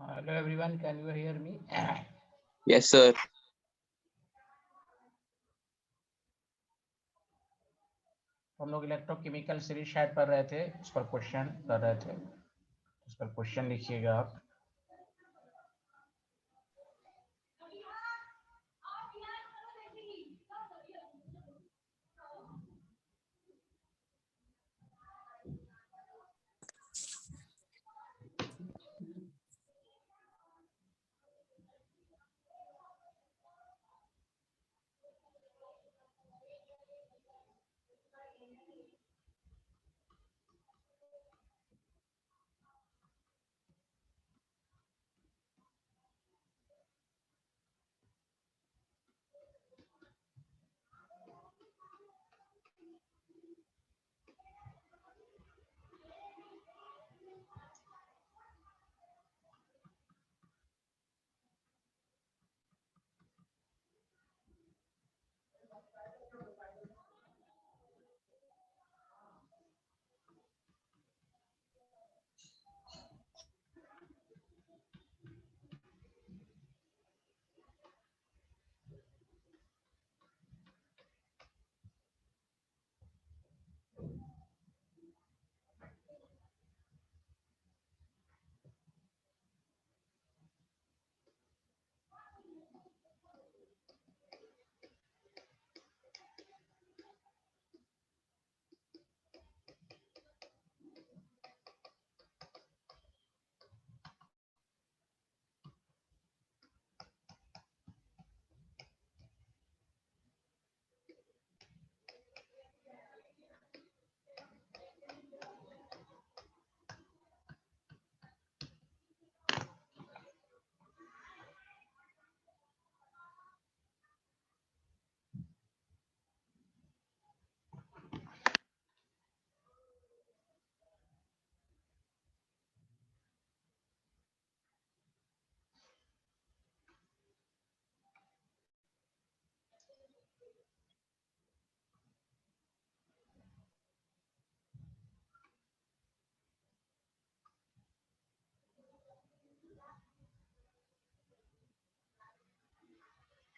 Hello everyone, can you hear me? Yes, sir. हम लोग electrochemical series शायद पढ़ रहे थे, उस पर क्वेश्चन कर रहे थे, उस पर क्वेश्चन लिखिएगा आप।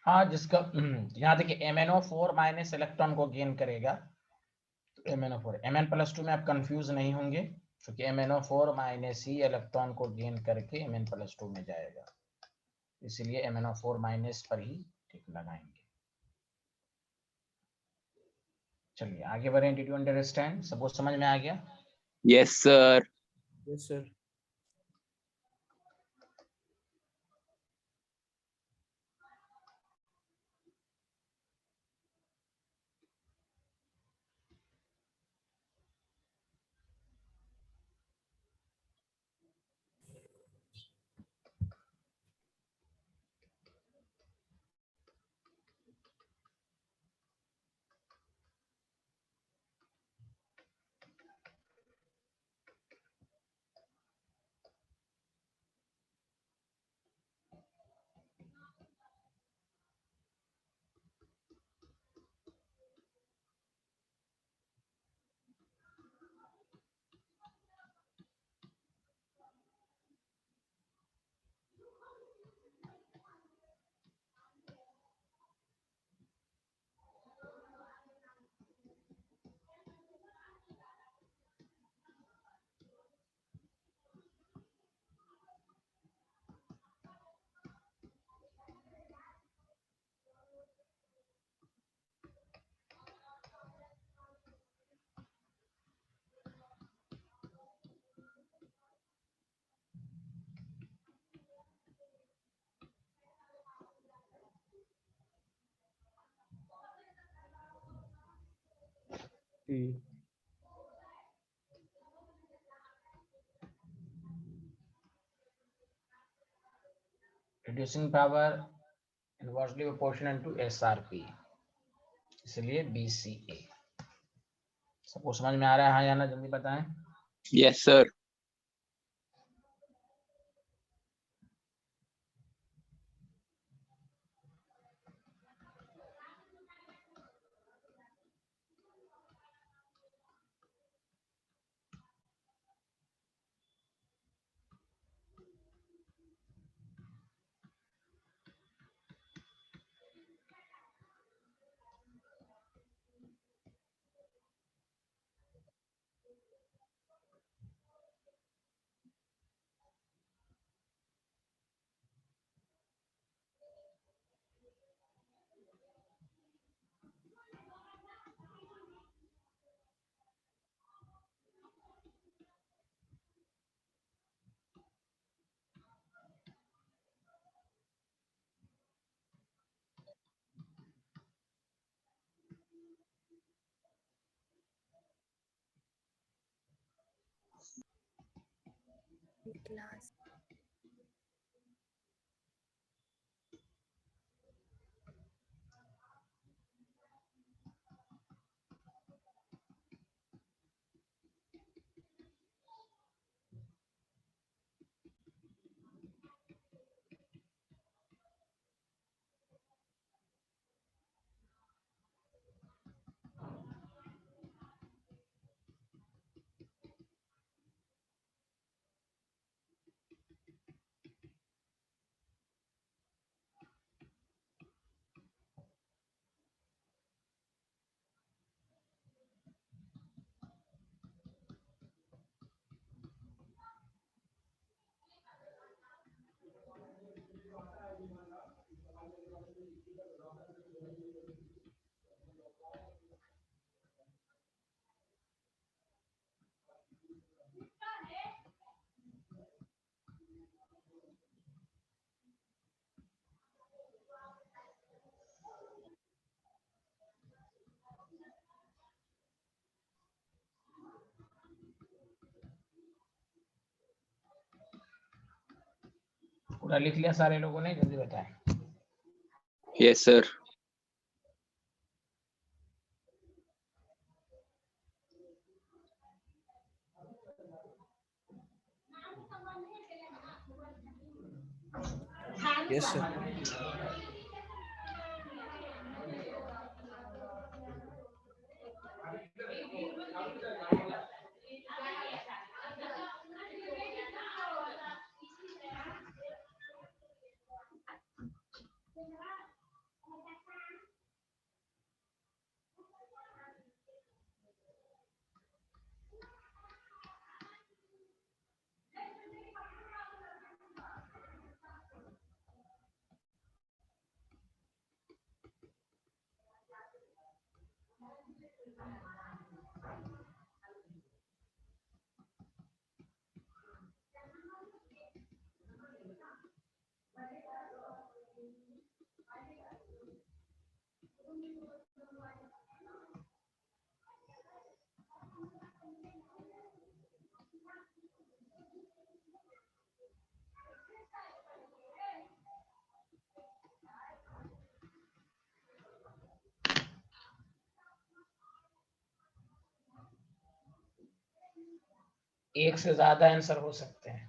हाँ, जिसका यहाँ देखिए MnO4 माइनस इलेक्ट्रॉन को गेन करेगा, तो MnO4 Mn+2 में आप कंफ्यूज नहीं होंगे, क्योंकि MnO4 माइनस ही इलेक्ट्रॉन को गेन करके Mn+2 में जाएगा, इसलिए MnO4 माइनस पर ही टिक लगाएंगे। चलिए आगे बढ़े। Did you understand? सबको समझ में आ गया? Yes, sir. Yes, sir. Reducing power inversely proportional to SRP, इसलिए BCA। सबको समझ में आ रहा है? हाँ या ना, जल्दी बताएं। Yes, sir. क्लास पूरा लिख लिया सारे लोगों ने? जल्दी बताएं। Yes, sir. Yes, sir. एक से ज्यादा आंसर हो सकते हैं।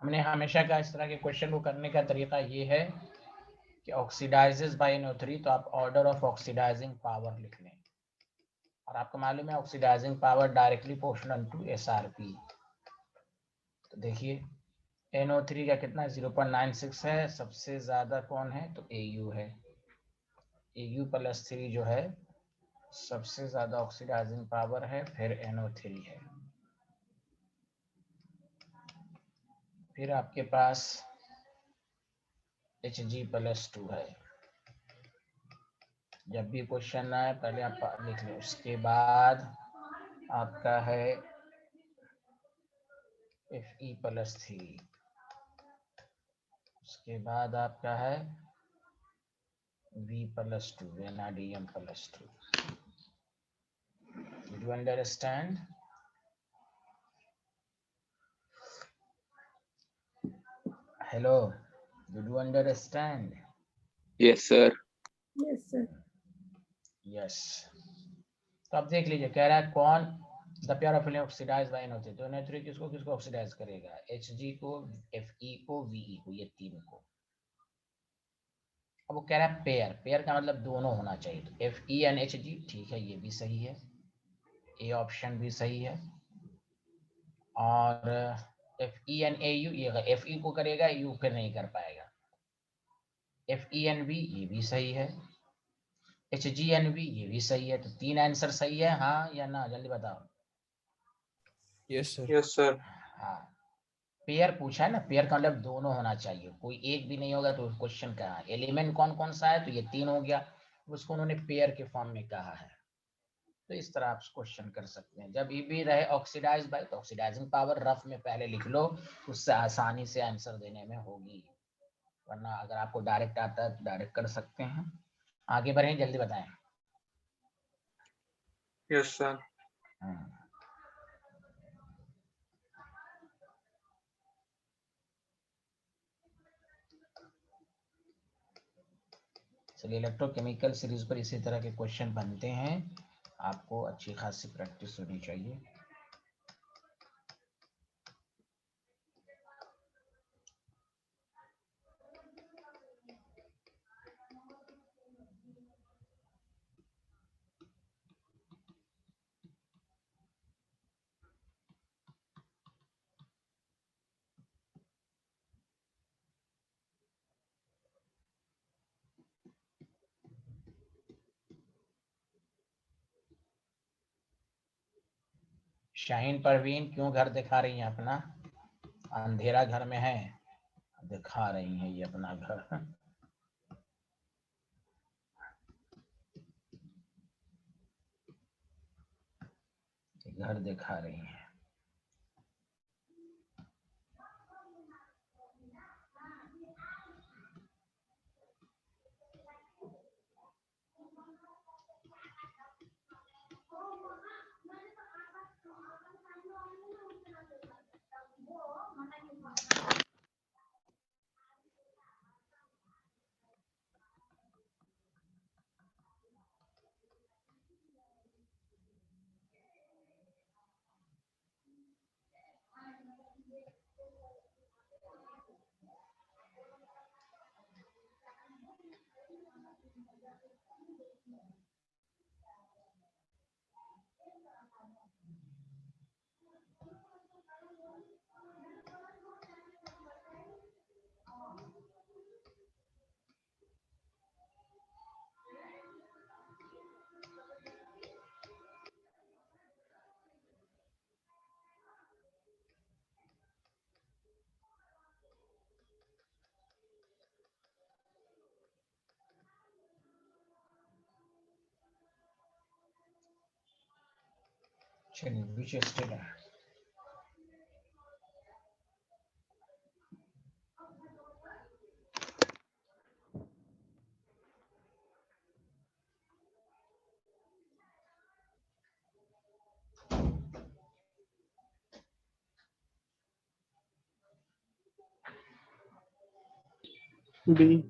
हमने हमेशा का इस तरह के क्वेश्चन को करने का तरीका ये है कि ऑक्सीडाइजेस बाय NO3, तो आप ऑर्डर ऑफ ऑक्सीडाइजिंग पावर लिख लें। और आपको मालूम है oxidising power directly proportional to SRP। तो देखिए NO3 का कितना 0.96 है, सबसे ज्यादा कौन है तो AU है। AU+3 जो है सबसे ज्यादा ऑक्सीडाइजिंग पावर है, फिर NO3 है, फिर आपके पास Hg+2 है। जब भी क्वेश्चन आए पहले आप लिख लो। उसके बाद आपका है Fe+3, उसके बाद आपका है V+2, NaDm+2। Did you understand? Hello, did you understand? Yes, sir. Yes sir Yes. तो आप देख लीजिए, कह रहा है कौन the pair of element oxidise by NO3। तो NO3 किसको किसको ऑक्सीडाइज करेगा? Hg को, Fe को, Ve को, ये तीन को। अब वो कह रहा है पेयर, पेयर का मतलब दोनों होना चाहिए। तो Fe and Hg, ठीक है, ये भी सही है, ए ऑप्शन भी सही है। और Fe and Au, ये Fe को करेगा, Au फिर नहीं कर पाएगा। Fe and V, ये भी सही है। Hg and V, ये भी सही है। तो तीन आंसर सही है, हाँ या ना, जल्दी बताओ। Yes sir. Yes sir. हाँ, पेयर पूछा है ना, पेयर का मतलब दोनों होना चाहिए, कोई एक भी नहीं होगा तो क्वेश्चन कहाँ है। एलिमेंट कौन कौन सा है, तो ये 3 हो गया, उसको उन्होंने पेयर के फॉर्म में कहा है। तो इस तरह आप क्वेश्चन कर सकते हैं। जब ये भी रहे ऑक्सीडाइज बाय, तो ऑक्सीडाइजिंग पावर रफ में पहले लिख लो, उससे आसानी से आंसर देने में होगी। वरना अगर आपको डायरेक्ट आता है तो डायरेक्ट कर सकते हैं। आगे बढ़ें, जल्दी बताएं। Yes sir. चलिए, इलेक्ट्रोकेमिकल सीरीज पर इसी तरह के क्वेश्चन बनते हैं, आपको अच्छी खासी प्रैक्टिस होनी चाहिए। शाहीन परवीन क्यों घर दिखा रही हैं अपना? अंधेरा घर में है, दिखा रही हैं ये अपना घर। घर दिखा रही हैं। चलिए, which state है? बी।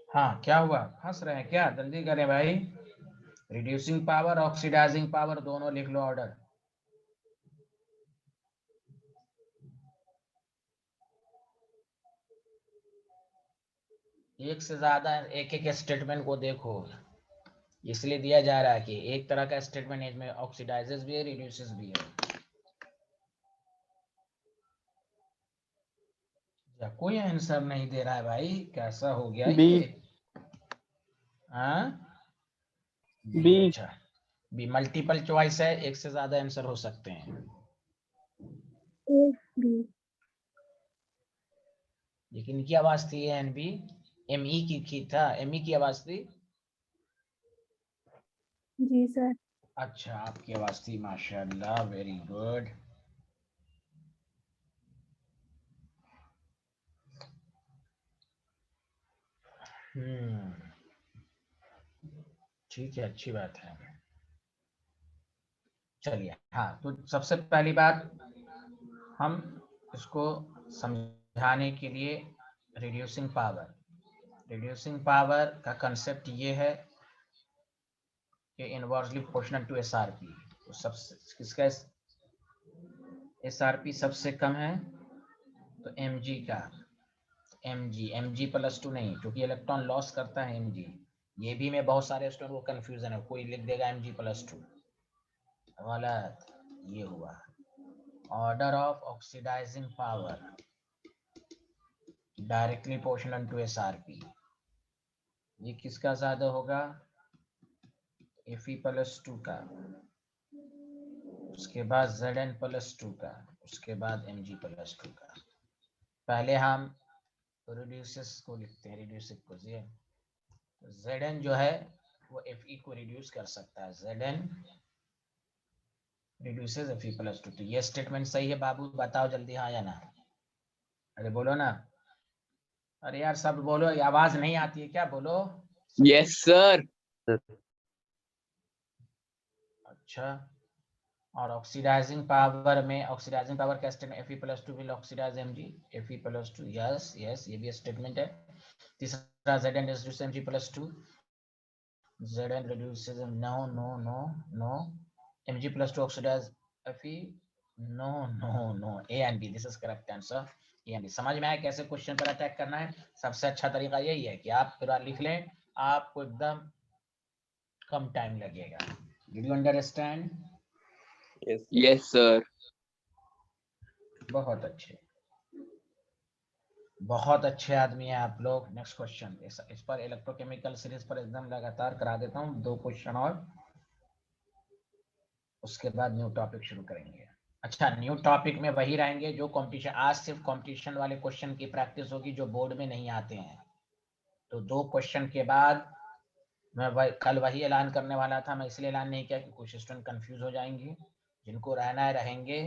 हाँ, क्या हुआ, हंस रहे हैं क्या? जल्दी करें भाई। रिड्यूसिंग पावर, ऑक्सीडाइजिंग पावर दोनों लिख लो ऑर्डर। एक से ज्यादा एक एक स्टेटमेंट को देखो, इसलिए दिया जा रहा है कि एक तरह का स्टेटमेंट इसमें ऑक्सीडाइजेस भी है, रिड्यूसेस भी है। या कोई आंसर नहीं दे रहा है भाई, कैसा हो गया बी। ये? हाँ, बी। अच्छा, बी मल्टीपल चॉइस है, एक से ज्यादा आंसर हो सकते हैं। लेकिन की आवाज थी एन बी, एम ई की था, एम ई की आवाज थी। जी सर। अच्छा, आपकी आवाज थी, माशाल्लाह, वेरी गुड। ठीक है, अच्छी बात है। चलिए, हाँ, तो सबसे पहली बात हम इसको समझाने के लिए, रिड्यूसिंग पावर का कंसेप्ट ये है कि इनवर्सली प्रोपोर्शनल टू एसआरपी। तो सबसे किसका एसआरपी सबसे कम है, तो एमजी का, एमजी प्लस 2 नहीं, क्योंकि इलेक्ट्रॉन लॉस करता है एमजी, ये भी में बहुत सारे स्टूडेंट को कंफ्यूजन है, कोई लिख देगा Mg+2, गलत, ये हुआ order of oxidising power directly proportional to SrP। ये किसका ज्यादा होगा? Fe+2 का, उसके बाद Zn+2 का, उसके बाद Mg+2 का। पहले हम रिड्यूसेस को लिखते हैं, रिड्यूसिव को। Zn जो है वो Fe को रिड्यूस कर सकता है, Zn रिड्यूसेस Fe+2। तो ये स्टेटमेंट सही है बाबू? बताओ जल्दी हाँ या ना। अरे बोलो ना, अरे यार सब बोलो, ये आवाज नहीं आती है क्या? बोलो। Yes, sir. अच्छा, और ऑक्सीडाइजिंग पावर में, ऑक्सीडाइजिंग पावर का statement Fe+2 will oxidise Mg, Fe+2, yes yes, ये भी स्टेटमेंट है। तीसरा Zn reduces Mg+2, Zn reduces, no no no no, Mg+2 oxidise Fe, no no no, A and B, this is correct answer, A and B। समझ में आया कैसे question पर attack करना है? सबसे अच्छा तरीका यही है कि आप पूरा लिख लें, आपको एकदम कम टाइम लगेगा। Did you understand? Yes, sir. बहुत अच्छे, बहुत अच्छे आदमी हैं आप लोग। नेक्स्ट क्वेश्चन, इस पर इलेक्ट्रोकेमिकल सीरीज पर एकदम लगातार करा देता हूँ, 2 क्वेश्चन और उसके बाद न्यू टॉपिक शुरू करेंगे। अच्छा, न्यू टॉपिक में वही रहेंगे जो कंपटीशन, आज सिर्फ कंपटीशन वाले क्वेश्चन की प्रैक्टिस होगी जो बोर्ड में नहीं आते हैं। तो 2 क्वेश्चन के बाद मैं कल वही ऐलान करने वाला था, मैं इसलिए ऐलान नहीं किया कि कुछ स्टूडेंट कंफ्यूज हो जाएंगे। जिनको रहना है रहेंगे।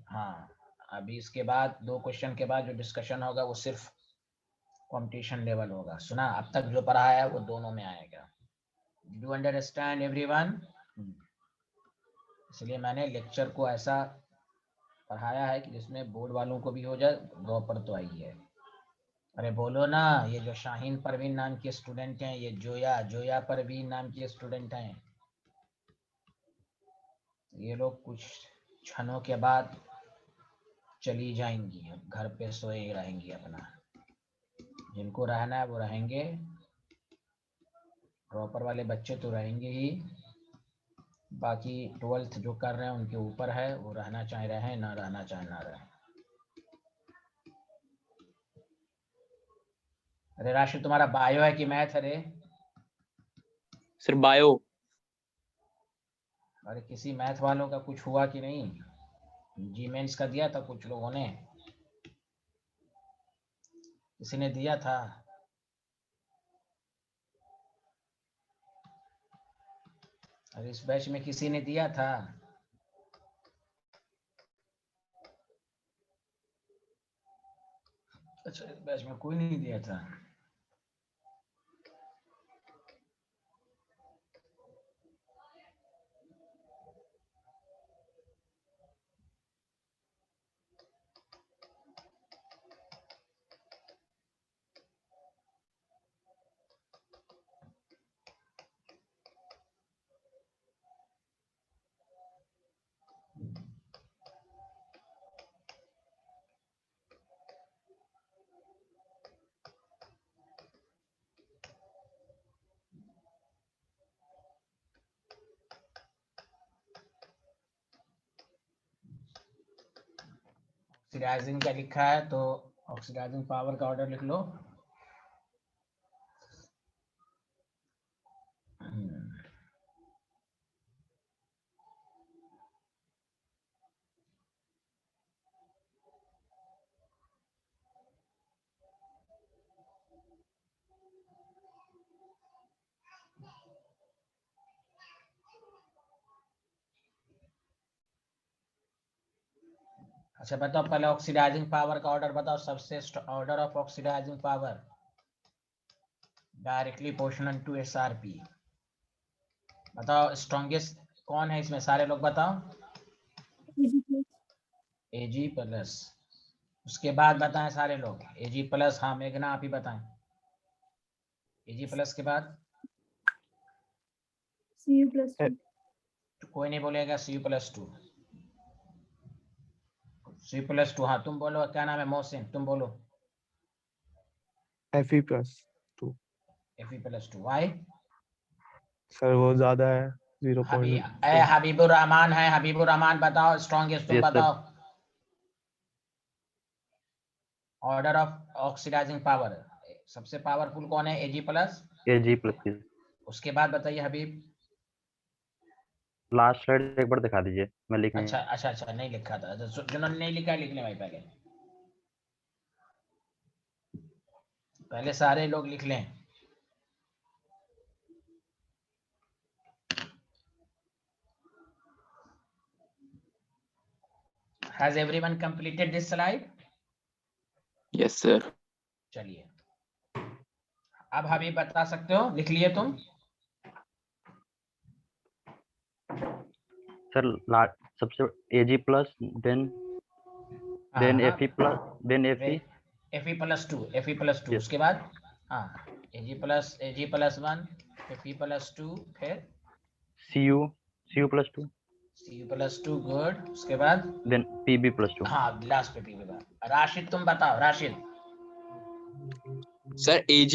हाँ, अभी इसके बाद 2 क्वेश्चन के बाद जो डिस्कशन होगा वो सिर्फ कंपटीशन लेवल होगा। सुना? अब तक जो पढ़ा है वो दोनों में आएगा। Do understand everyone? इसलिए मैंने लेक्चर को ऐसा पढ़ाया है कि जिसमें बोर्ड वालों को भी हो जाए, प्रॉपर तो आई है। अरे बोलो ना, ये जो शाहीन परवीन नाम के स्टूडेंट हैं, ये जोया परवीन नाम के स्टूडेंट हैं, ये लोग कुछ क्षणों के बाद चली जाएंगी, घर पे सोए रहेंगी अपना। जिनको रहना है वो रहेंगे, प्रॉपर वाले बच्चे तो रहेंगे ही, बाकी 12th जो कर रहे हैं उनके ऊपर है, वो रहना चाहे रहे, ना रहना चाहे ना रहे। अरे राशिद, तुम्हारा बायो है कि मैथ है रे? Sir, bio. अरे किसी मैथ वालों का कुछ हुआ कि नहीं? जी मेंस का दिया था कुछ लोगों ने, किसी ने दिया था? अरे इस बैच में किसी ने दिया था? अच्छा, इस बैच में कोई नहीं दिया था। ऑक्सीडाइजिंग का लिखा है तो ऑक्सीडाइजिंग पावर का ऑर्डर लिख लो। अच्छा बताओ, पहले ऑक्सीडाइजिंग पावर का ऑर्डर बताओ। सबसे order of oxidising power directly proportional to SrP। बताओ स्ट्रॉन्गेस्ट कौन है इसमें, सारे लोग बताओ। Ag+। उसके बाद बताएं सारे लोग, Ag+। हाँ मेघना आप ही बताएं, Ag+ के बाद Cu+2। कोई नहीं बोलेगा Cu+2। Cu+2, हाँ तुम बोलो, क्या नाम है? मोहसिन तुम बोलो। Fe+2। Fe+2 वाई सर वो ज्यादा है 0. हबीबुर रहमान है, हबीबुर रहमान बताओ, स्ट्रॉन्गेस्ट तुम Yes, sir. बताओ। ऑर्डर ऑफ ऑक्सीडाइजिंग पावर सबसे पावरफुल कौन है? Ag+। Ag+। उसके बाद बताइए हबीब। लास्ट स्लाइड एक बार दिखा दीजिए, मैं लिखने। अच्छा नहीं लिखा था, जिन्होंने नहीं लिखा लिखने भाई पहले सारे लोग लिख लें। Has everyone completed this slide? Yes, sir. चलिए अब हबीब बता सकते हो, लिख लिए तुम? सर सबसे Ag+, then Fe+, then Fe। Fe+2 Yes. उसके बाद हाँ Ag+1 Fe+2 फिर Cu+2 Cu+2 गुड। उसके बाद then Pb+2। हाँ लास्ट पे Pb बाद। राशिद तुम बताओ, राशिद। सर Ag+,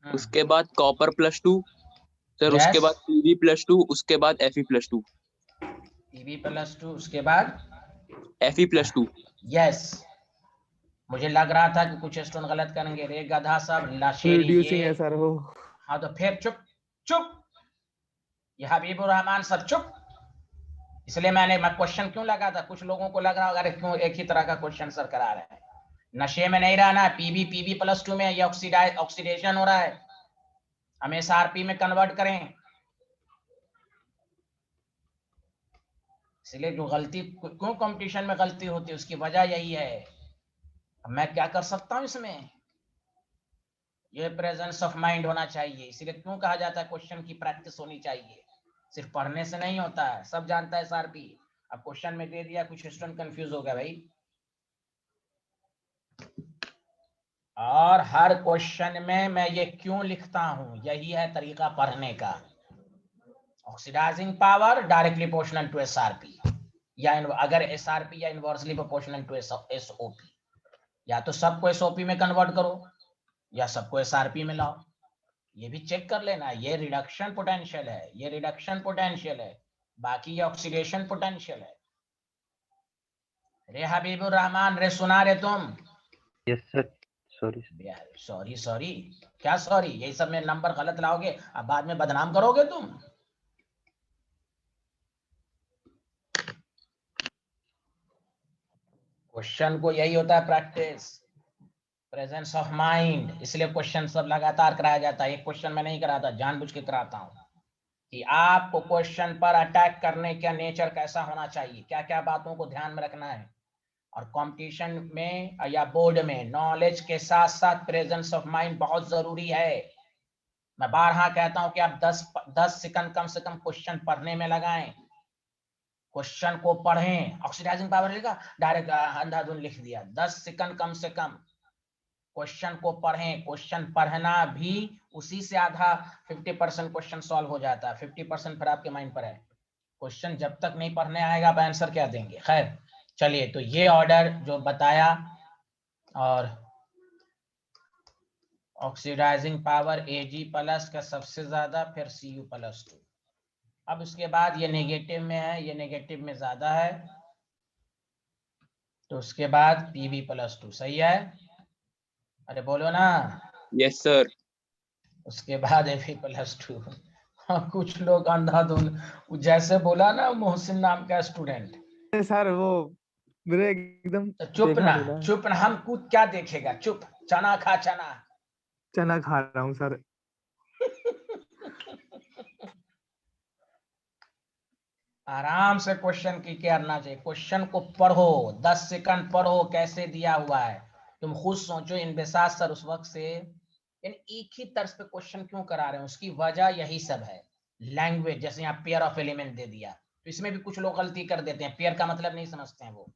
उसके बाद Copper+2 सर, Yes. उसके बाद Pb+2, उसके बाद Fe+2। Pb+2 उसके बाद Fe+2। यस मुझे लग रहा था कि कुछ स्टूडेंट गलत करेंगे। रे गधा सब लाशेरी रिड्यूसिंग ये। है सर वो। हाँ तो फिर चुप चुप, ये हबीबुर रहमान सब चुप। इसलिए मैं क्वेश्चन क्यों लगा था, कुछ लोगों को लग रहा होगा क्यों एक ही तरह का क्वेश्चन सर करा रहे हैं। नशे में नहीं रहना। Pb+2 में ये ऑक्सीडेशन हो रहा है, हमें SRP में कन्वर्ट करें। इसलिए जो गलती क्यों कंपटीशन में गलती होती है उसकी वजह यही है। अब मैं क्या कर सकता हूं इसमें, ये प्रेजेंस ऑफ माइंड होना चाहिए। इसलिए क्यों कहा जाता है क्वेश्चन की प्रैक्टिस होनी चाहिए, सिर्फ पढ़ने से नहीं होता है। सब जानता है SRP, अब क्वेश्चन में दे दिया, कुछ स्टूडेंट कंफ्यूज हो गया भाई। और हर क्वेश्चन में मैं ये क्यों लिखता हूं, यही है तरीका पढ़ने का। Oxidising power directly proportional to SRP, या अगर SRP या इनवर्सली प्रोपोर्शनल टू SOP, या तो सबको SOP में कन्वर्ट करो या सबको SRP में लाओ। ये भी चेक कर लेना, ये रिडक्शन पोटेंशियल है, ये रिडक्शन पोटेंशियल है, बाकी ये ऑक्सीडेशन पोटेंशियल है। रे हबीबुर रहमान, रे सुना रे तुम? Yes sir. सॉरी क्या सॉरी, यही सब में नंबर गलत लाओगे, अब बाद में बदनाम करोगे तुम। क्वेश्चन को यही होता है प्रैक्टिस, प्रेजेंस ऑफ माइंड। इसलिए क्वेश्चन सब लगातार कराया जाता है। एक क्वेश्चन मैं नहीं कराता, जानबूझ के कराता हूं कि आपको क्वेश्चन पर अटैक करने का नेचर कैसा होना चाहिए, क्या क्या बातों को ध्यान में रखना है। और कंपटीशन में या बोर्ड में नॉलेज के साथ साथ प्रेजेंस ऑफ माइंड बहुत जरूरी है। मैं बारहा कहता हूं कि आप 10 सेकंड कम से कम क्वेश्चन पढ़ने में लगाएं, क्वेश्चन को पढ़ें। ऑक्सीडाइजिंग पावर लिखा, डायरेक्ट अंधाधुंध लिख दिया। 10 सेकंड कम से कम क्वेश्चन को पढ़ें। क्वेश्चन पढ़ना भी उसी से आधा 50% क्वेश्चन सॉल्व हो जाता है, 50% फिर आपके माइंड पर है। क्वेश्चन जब तक नहीं पढ़ने आएगा आप आंसर क्या देंगे। खैर चलिए, तो ये ऑर्डर जो बताया, और ऑक्सीडाइजिंग पावर Ag+ का सबसे ज्यादा, फिर Cu+2। अब उसके बाद ये नेगेटिव में है, ये नेगेटिव में ज्यादा है, तो उसके बाद Pb+2। सही है? अरे बोलो ना। Yes sir. उसके बाद Fe+2। हाँ, कुछ लोग अंधाधुंध, जैसे बोला ना मोहसिन नाम का स्टूडेंट, सर वो मेरे एकदम चुप देखा ना नहीं ना। चुप ना, हम कूद क्या देखेगा, चुप। चना खा चना। चना खा रहा हूँ सर। आराम से क्वेश्चन की करना चाहिए, क्वेश्चन को पढ़ो, 10 सेकंड पढ़ो कैसे दिया हुआ है। तुम खुद सोचो, इन बेसाज सर उस वक्त से एक ही तर्ज पे क्वेश्चन क्यों करा रहे हैं, उसकी वजह यही सब है। लैंग्वेज, जैसे यहाँ पेयर ऑफ एलिमेंट दे दिया, तो इसमें भी कुछ लोग गलती कर देते हैं, पेयर का मतलब नहीं समझते हैं वो,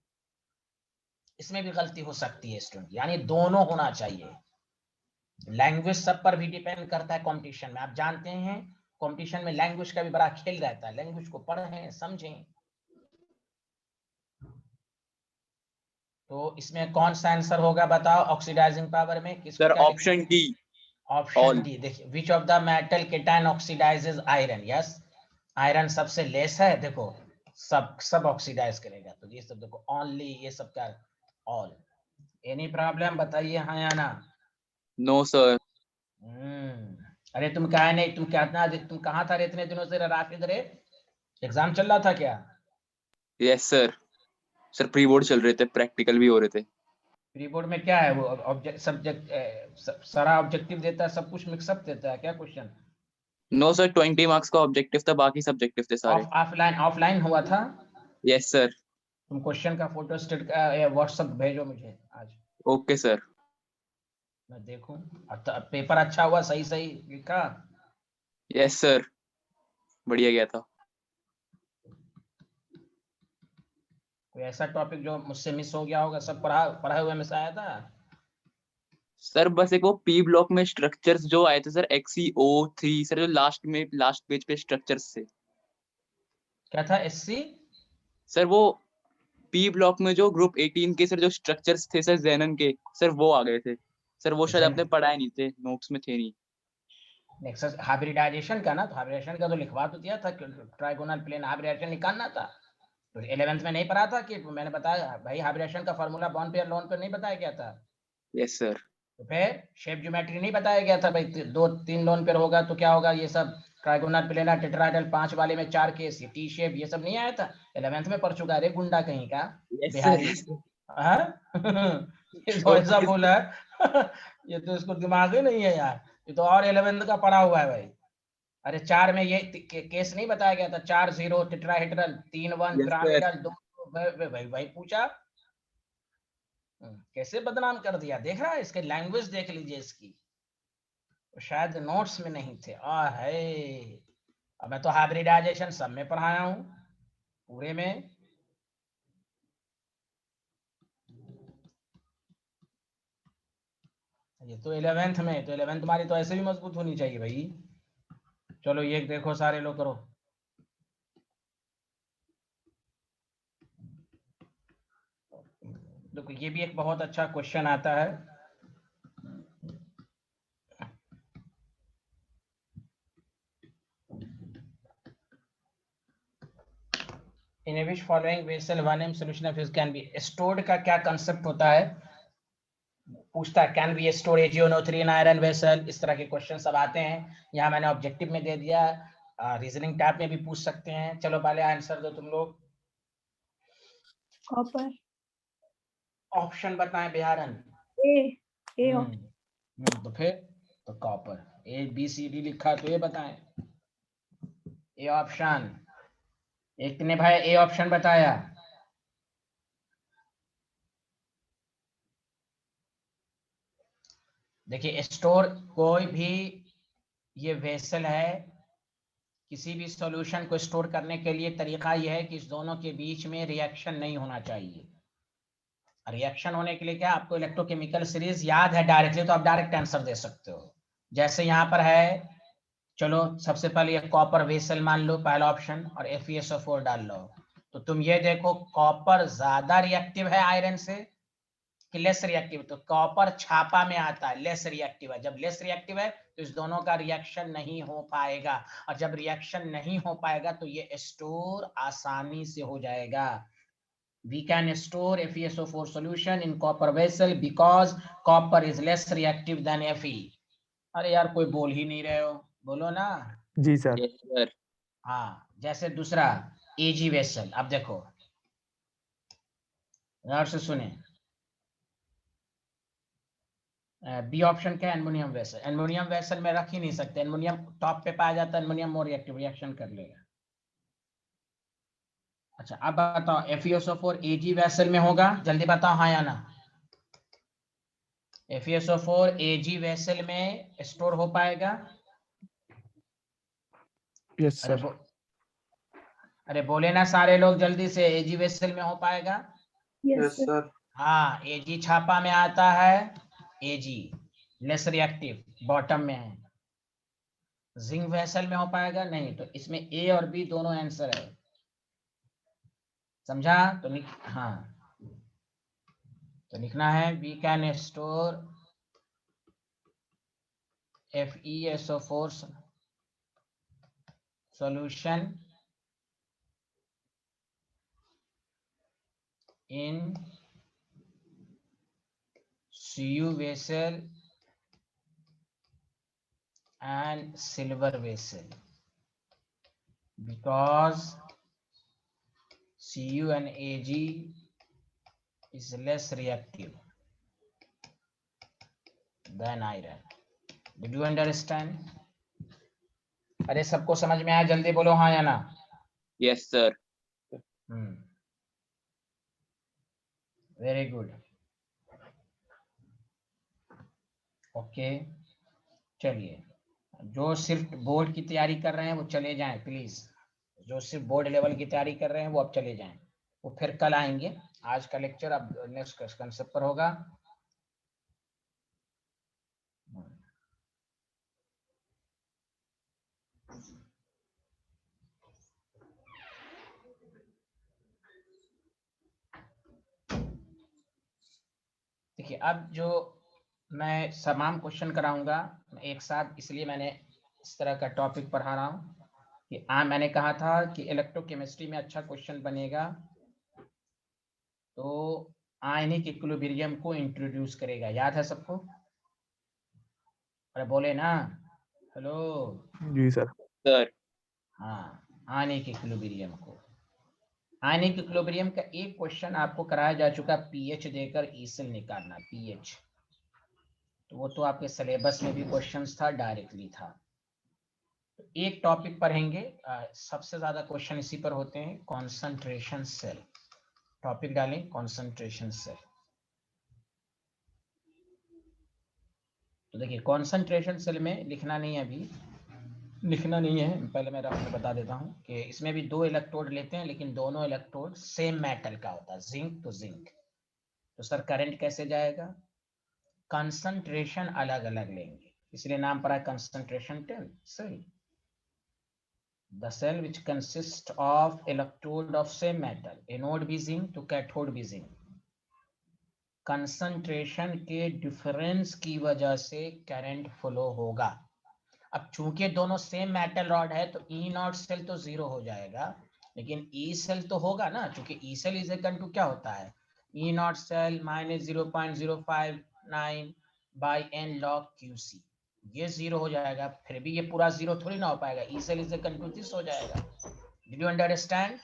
इसमें भी गलती हो सकती है स्टूडेंट। यानी दोनों होना चाहिए। लैंग्वेज सब पर भी डिपेंड करता है कंपटीशन में, आप जानते हैं कंपटीशन में लैंग्वेज का भी बड़ा खेल रहता है। लैंग्वेज को पढ़ें, समझें। तो इसमें कौन सा आंसर होगा बताओ, ऑक्सीडाइजिंग पावर में किसको सर क्या लिखना ऑप्शन है? डी। Option All. डी देखिए, which of the metal cation oxidises iron, yes iron सबसे लेस है, देखो सब ऑक्सीडाइज करेगा, तो ये सब देखो ओनली, ये सब का ऑल। एनी प्रॉब्लम बताइए हाँ या ना? No, sir. अरे तुम क्या नहीं, तुम कहाँ था रे इतने दिनों से राशिद रे? एग्जाम चल रहा था क्या? Yes, sir. Sir pre board चल रहे थे, प्रैक्टिकल भी हो रहे थे। प्री बोर्ड में क्या है वो, ऑब्जेक्ट सब्जेक्ट सारा ऑब्जेक्टिव देता है, सब कुछ मिक्सअप देता है क्या क्वेश्चन? नो सर, 20 मार्क्स का ऑब्जेक्टिव था, बाकी सब्जेक्टिव थे सारे। ऑफलाइन हुआ था? Yes sir. तुम क्वेश्चन का फोटो स्टेट व्हाट्सएप भेजो मुझे आज, ओके सर। मैं देखूं। पेपर अच्छा हुआ, सही सही लिखा? यस सर, बढ़िया गया था। कोई ऐसा टॉपिक जो मुझसे मिस हो गया होगा? सब पढ़ा हुआ मिस आया था? सर बस एक वो पी ब्लॉक में स्ट्रक्चर्स जो आए थे सर, XeO3 सर, जो लास्ट पेज पे स्ट्रक्चर्स थे। क्या था SC? सर वो पी ब्लॉक में जो ग्रुप 18 के सर जो स्ट्रक्चर्स थे सर जेनन के, सर वो आ गए थे सर, वो शायद आपने पढ़ाए नहीं थे, नोट्स में थे नहीं। नेक्सस हाइब्रिडाइजेशन का ना, तो हाइब्रिडाइजेशन का तो लिखवा तो दिया था, ट्राइगोनल प्लेन हाइब्रिडाइजेशन निकालना था, तो 11th में नहीं पढ़ा था कि मैंने बताया भाई हाइब्रिडेशन का formula bond pair lone pair नहीं बताया गया था? Yes sir. तो फिर शेप ज्योमेट्री नहीं बताया गया था भाई, 2-3 लोन पेयर होगा तो क्या होगा, ये सब ट्राइगोनल प्लेनर टेट्राहेड्रल 5 वाले में 4 केस, ये टी शेप, ये सब नहीं आया था? 11th में पढ़ चुका है रे गुंडा कहीं का यस सर। बिहारी। हाँ? ये तो ऐसा बोला है। ये तो इसको दिमाग ही नहीं है यार, ये तो और 11th का पढ़ा हुआ है भाई। अरे 4 में ये केस नहीं बताया गया था, 4 0 टेट्राहेड्रल, 3 1 यस सर। पिरामिडल, 2 भाई भाई पूछा। कैसे बदनाम कर दिया, देख रहा है? इसके लैंग्वेज देख लीजिए इसकी, तो शायद नोट्स में नहीं थे। आ है, अब मैं तो हाइब्रिडाइजेशन सब में पढ़ाया हूँ पूरे में। ये तो 11th में, तो 11th तुम्हारी तो ऐसे भी मजबूत होनी चाहिए भाई। चलो ये देखो सारे लोग करो। देखो ये भी एक बहुत अच्छा क्वेश्चन आता है। In which following vessel 1m solution of fish can be stored का क्या कंसेप्ट होता है? पूछता है can be store AgNO3 in iron vessel, इस तरह के क्वेश्चन सब आते हैं। यहाँ मैंने ऑब्जेक्टिव में दे दिया, रीजनिंग टाइप में भी पूछ सकते हैं। चलो पहले आंसर दो तुम लोग। कॉपर। ऑप्शन बताएं बिहारन। ए तो फिर तो कॉपर, ABCD लिखा तो ये बताएं। ए ऑप्शन, एक ने भाई ए ऑप्शन बताया। देखिए स्टोर कोई भी ये वेसल है, किसी भी सॉल्यूशन को स्टोर करने के लिए तरीका यह है कि इस दोनों के बीच में रिएक्शन नहीं होना चाहिए। रिएक्शन होने के लिए क्या, आपको इलेक्ट्रोकेमिकल सीरीज याद है डायरेक्टली, तो आप डायरेक्ट आंसर दे सकते हो। जैसे यहाँ पर है, चलो सबसे पहले ये कॉपर वेसल मान लो पहला ऑप्शन, और FeSO4 डाल लो। तो तुम ये देखो कॉपर ज्यादा रिएक्टिव है आयरन से कि लेस रिएक्टिव? तो कॉपर छापा में आता है, लेस रिएक्टिव है। जब लेस रिएक्टिव है तो इस दोनों का रिएक्शन नहीं हो पाएगा, और जब रिएक्शन नहीं हो पाएगा तो ये स्टोर आसानी से हो जाएगा। We can store FeSO4 solution in copper vessel because copper is less reactive than Fe। अरे यार कोई बोल ही नहीं रहे हो, बोलो ना। जी सर। Yes sir. हाँ, जैसे दूसरा Ag वेसल, अब देखो गौर से सुने, बी ऑप्शन क्या है, एल्युमिनियम वेसल। एल्युमिनियम वेसल में रख ही नहीं सकते, एल्युमिनियम टॉप पे पाया जाता है, एल्युमिनियम मोर रिएक्टिव, रिएक्शन कर लेगा। अच्छा अब बताओ FeSO4 Ag वेसल में होगा, जल्दी बताओ हाँ या ना? FeSO4 Ag वेसल में स्टोर हो पाएगा? यस अरे सर। अरे बोले ना सारे लोग जल्दी से, Ag वेसल में हो पाएगा? Yes sir. हाँ, Ag छापा में आता है, Ag लेस रिएक्टिव बॉटम में है। जिंक वेसल में हो पाएगा? नहीं। तो इसमें A और B दोनों आंसर है, समझा? तो हाँ, तो लिखना है we can store FeSO4 solution in Cu vessel and silver vessel, because Cu and Ag is less reactive than iron. Did you understand? अरे सबको समझ में आया? जल्दी बोलो हाँ या ना. Yes sir. Very good. Okay, चलिए जो सिर्फ बोर्ड की तैयारी कर रहे हैं वो चले जाएं प्लीज. जो सिर्फ बोर्ड लेवल की तैयारी कर रहे हैं वो अब चले जाएं, वो फिर कल आएंगे. आज का लेक्चर अब नेक्स्ट कंसेप्ट पर होगा. देखिए अब जो मैं तमाम क्वेश्चन कराऊंगा एक साथ, इसलिए मैंने इस तरह का टॉपिक पढ़ा रहा हूँ कि मैंने कहा था कि इलेक्ट्रोकेमिस्ट्री में अच्छा क्वेश्चन बनेगा तो आयनिक इक्विलिब्रियम को इंट्रोड्यूस करेगा. याद है सबको? अरे बोले ना. हेलो. जी सर. सर हाँ, आयनिक इक्विलिब्रियम को. आयनिक इक्विलिब्रियम का एक क्वेश्चन आपको कराया जा चुका, पीएच देकर ई सेल निकालना. पीएच तो वो तो आपके सिलेबस में भी क्वेश्चंस था, डायरेक्टली था. तो एक टॉपिक पढ़ेंगे, सबसे ज्यादा क्वेश्चन इसी पर होते हैं, कॉन्सेंट्रेशन सेल. टॉपिक डालें कॉन्सेंट्रेशन सेल. तो देखिए कॉन्सेंट्रेशन सेल में लिखना नहीं है, अभी लिखना नहीं है, पहले मैं आपको बता देता हूं कि इसमें भी 2 इलेक्ट्रोड लेते हैं, लेकिन दोनों इलेक्ट्रोड सेम मेटल का होता है, जिंक तो जिंक. तो सर करंट कैसे जाएगा? कंसंट्रेशन अलग अलग लेंगे, इसलिए नाम पड़ा है concentration cell. The cell which consists of electrode of same metal, anode भी जिंक तो कैथोड भी जिंक. कंसंट्रेशन के डिफरेंस की वजह से करंट फ्लो होगा. अब चूंकि दोनों सेम मेटल रॉड है तो ई नॉट सेल तो 0 हो जाएगा, लेकिन ई सेल तो होगा ना, क्योंकि E cell is equal to क्या होता है, E not cell minus 0.059 by N log QC. ये 0 हो जाएगा, फिर भी ये पूरा 0 थोड़ी ना हो पाएगा, E cell is equal to this हो जाएगा. Did you understand?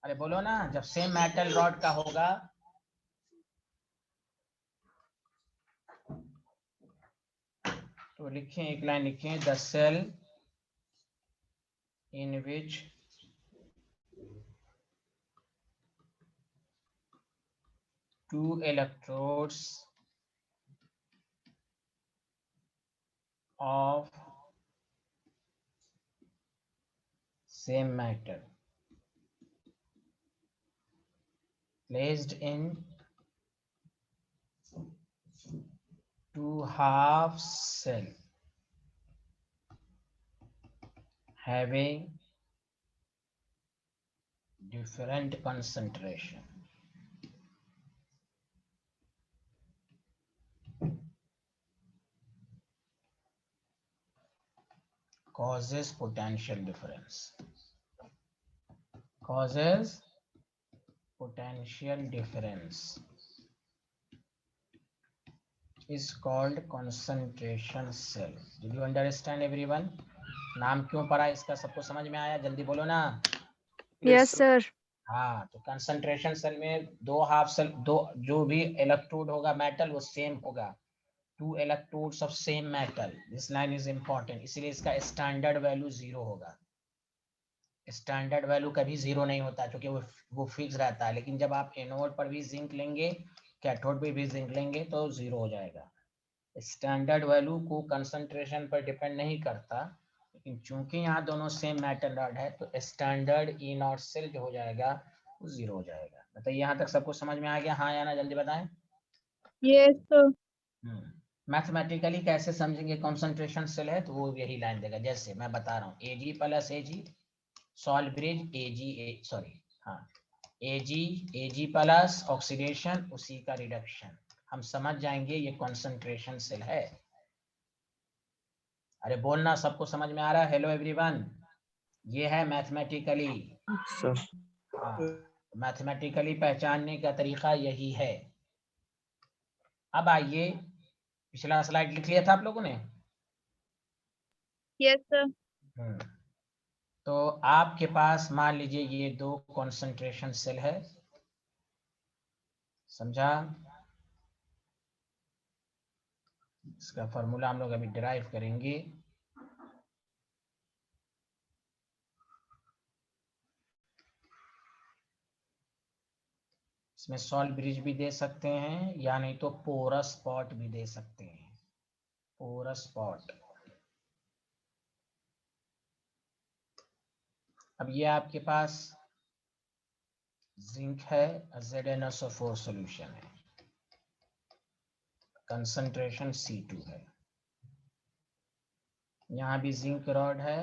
अरे बोलो ना, जब सेम मेटल रॉड का होगा तो लिखें, एक लाइन लिखें, the cell in which two electrodes of same metal placed in two half cell having different concentration causes potential difference. Causes potential difference is called concentration cell. Did you understand everyone? नाम क्यों पढ़ा इसका, सबको समझ में आया? जल्दी बोलो ना. Yes, sir. हाँ, तो कंसंट्रेशन सेल में 2 हाफ सेल, दो जो भी इलेक्ट्रोड होगा मेटल वो सेम होगा. 2 electrodes of same metal. This line is important, इसलिए इसका स्टैंडर्ड वैल्यू 0 होगा. स्टैंडर्ड वैल्यू कभी 0 नहीं होता क्योंकि वो फिक्स रहता है, लेकिन जब आप एनोड पर भी जिंक लेंगे, कैथोड पे भी जिंक लेंगे तो 0 हो जाएगा. स्टैंडर्ड वैल्यू को कंसंट्रेशन पर डिपेंड नहीं करता, लेकिन चूंकि यहाँ दोनों सेम मेटल रॉड है तो स्टैंडर्ड ई नॉट सेल जो हो जाएगा वो 0 हो जाएगा. बताइए यहाँ तक सबको समझ में आ गया? हाँ या ना, जल्दी बताएं. Yes, sir. मैथमेटिकली कैसे समझेंगे कंसंट्रेशन सेल है, तो वो यही लाइन देगा, जैसे मैं बता रहा हूँ, Ag plus Ag solve bridge Ag, sorry हाँ, Ag प्लस ऑक्सीडेशन उसी का रिडक्शन. हम समझ जाएंगे ये कंसंट्रेशन सेल है. अरे बोलना, सबको समझ में आ रहा है? हेलो एवरीवन, ये है मैथमेटिकली। सर हाँ, मैथमेटिकली पहचानने का तरीका यही है। अब आइए, पिछला स्लाइड लिख लिया था आप लोगों ने? Yes, sir. तो आपके पास मान लीजिए ये 2 कंसंट्रेशन सेल है, समझा? इसका फॉर्मूला हम लोग अभी डिराइव करेंगे। इसमें सॉल्ट ब्रिज भी दे सकते हैं या नहीं तो पोरस पॉट भी दे सकते हैं। Porous pot. अब ये आपके पास जिंक है, ZnSO4 सॉल्यूशन है, कंसंट्रेशन C2 है। यहाँ भी जिंक रॉड है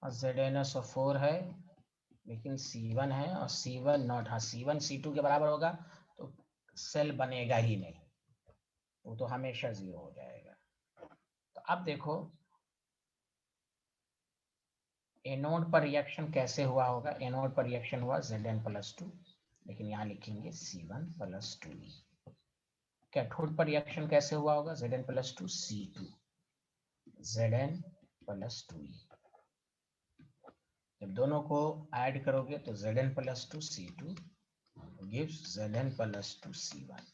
और ZnSO4 है, लेकिन C1 है और C1 नॉट। हाँ, C1 C2 के बराबर होगा तो सेल बनेगा ही नहीं, वो तो हमेशा 0 हो जाएगा। तो अब देखो एनोड पर रिएक्शन कैसे हुआ होगा। एनोड पर रिएक्शन हुआ Zn+2, लेकिन यहाँ लिखेंगे C1+2E। कैथोड पर रिएक्शन कैसे हुआ होगा? Zn+2 C2, Zn+2E। जब दोनों को ऐड करोगे तो Zn+2 C2 gives Zn+2 C1।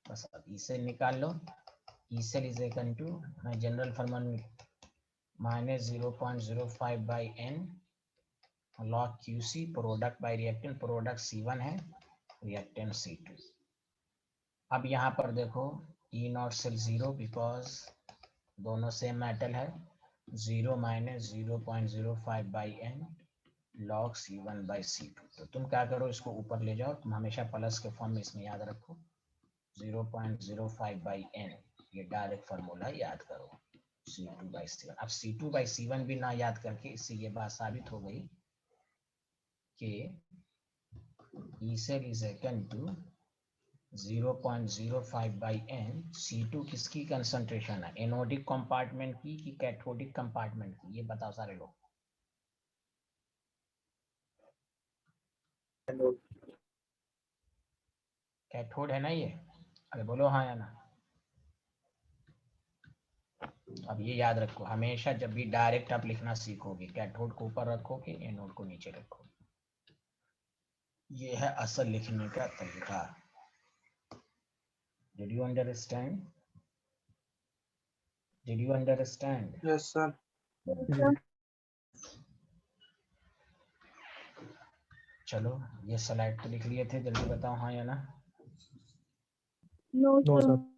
बस अब इसे निकाल लो। E cell is equal to, मैं general formula -0.05/n log QC, product by reactant, product C1 है, रिएक्टेंट C2। अब यहाँ पर देखो E नॉट सेल 0 बिकॉज दोनों सेम मेटल है। 0 - 0.05/n log C1/C2। तो तुम क्या करो, इसको ऊपर ले जाओ, तुम हमेशा प्लस के फॉर्म में इसमें याद रखो 0.05/n, ये डायरेक्ट फार्मूला याद करो C2/C1। अब C2/C1 भी ना याद करके इससे ये बात साबित हो गई कि E cell is equal to 0.05/n। C2 किसकी कंसंट्रेशन है? एनोडिक कंपार्टमेंट की कि कैथोडिक कंपार्टमेंट की? ये बताओ सारे लोग। कैथोड है ना ये? अरे बोलो हाँ या ना। अब ये याद रखो, हमेशा जब भी डायरेक्ट आप लिखना सीखोगे, कैथोड को ऊपर रखोगे, एनोड को नीचे रखोगे। ये है असल लिखने का तरीका। Did you understand? Did you understand? Yes sir. Yes, sir. चलो, ये स्लाइड तो लिख लिए थे, जल्दी बताओ हाँ या ना। No, no sir. Sir.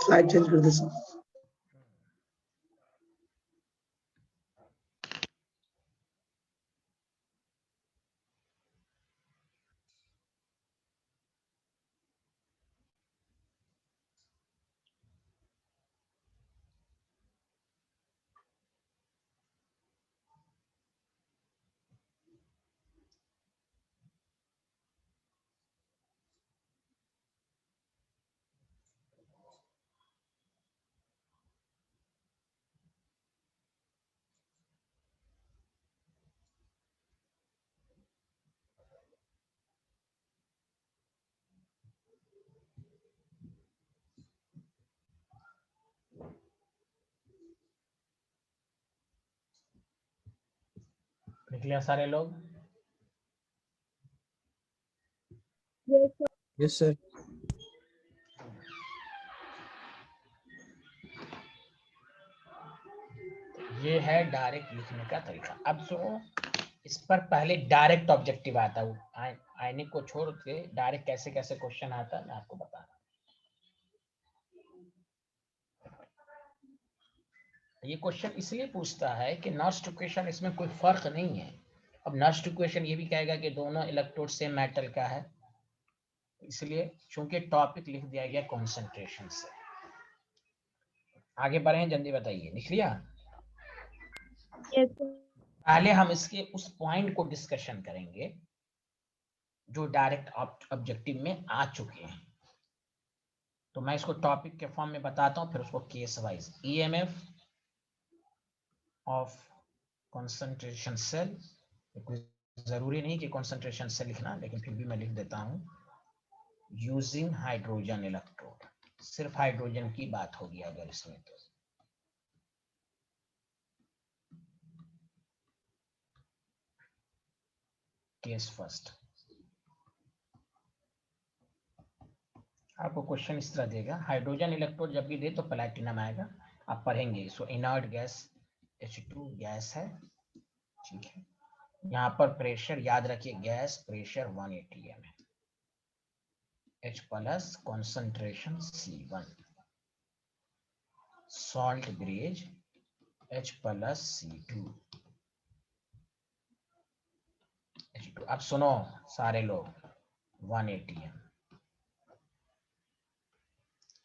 Slide change कर दे सर। लिख लिया सारे लोग? Yes, sir. Yes sir. ये है डायरेक्ट लिखने का तरीका। अब सुनो, इस पर पहले डायरेक्ट ऑब्जेक्टिव आता है, आयनिक को छोड़ के डायरेक्ट कैसे कैसे क्वेश्चन आता है मैं आपको बता रहा हूँ। ये क्वेश्चन इसलिए पूछता है कि नॉस्ट इक्वेशन, इसमें कोई फर्क नहीं है। अब नॉस्ट इक्वेशन ये भी कहेगा कि दोनों इलेक्ट्रोड सेम मेटल का है, इसलिए चूंकि टॉपिक लिख दिया गया कॉन्सेंट्रेशन से। आगे बढ़े, जल्दी बताइए, लिख लिया? Yes, sir. पहले हम इसके उस पॉइंट को डिस्कशन करेंगे जो डायरेक्ट ऑब्जेक्टिव में आ चुके हैं। तो मैं इसको टॉपिक के फॉर्म में बताता हूं, फिर उसको case wise. EMF of concentration cell, जरूरी नहीं कि कंसंट्रेशन सेल लिखना, लेकिन फिर भी मैं लिख देता हूं। यूजिंग हाइड्रोजन इलेक्ट्रोड, सिर्फ हाइड्रोजन की बात होगी अगर इसमें तो। केस फर्स्ट, आपको क्वेश्चन इस तरह देगा, हाइड्रोजन इलेक्ट्रोड जब भी दे तो प्लैटिनम आएगा। आप पढ़ेंगे। सो इनर्ट गैस H2 गैस है, ठीक है। यहाँ पर प्रेशर याद रखिए, गैस प्रेशर 1 atm है। H plus concentration C1, salt bridge H plus C2 H2। अब सुनो सारे लोग, 1 atm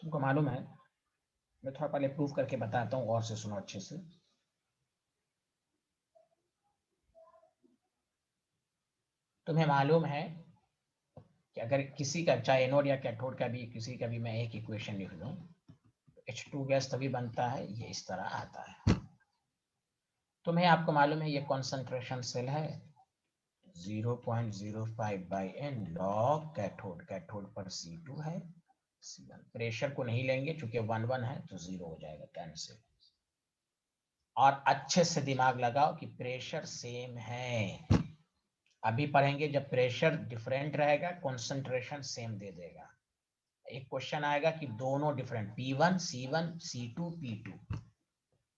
तुमको मालूम है, मैं थोड़ा पहले प्रूफ करके बताता हूँ, और से सुनो अच्छे से। तुम्हें मालूम है कि अगर किसी का, चाहे एनोड या कैथोड का भी, किसी का भी मैं एक इक्वेशन लिख दूं, H2 गैस तभी बनता है, ये इस तरह आता है। तुम्हें, आपको मालूम है ये कॉन्सेंट्रेशन सेल है, 0.05/n लॉग कैथोड, कैथोड पर C2 है, C1। प्रेशर को नहीं लेंगे चूंकि 1 है तो 0 हो जाएगा, कैंसिल। और अच्छे से दिमाग लगाओ कि प्रेशर सेम है। अभी पढ़ेंगे जब प्रेशर डिफरेंट रहेगा कॉन्सेंट्रेशन सेम दे देगा। एक क्वेश्चन आएगा कि दोनों different, P1 C1 C2 P2,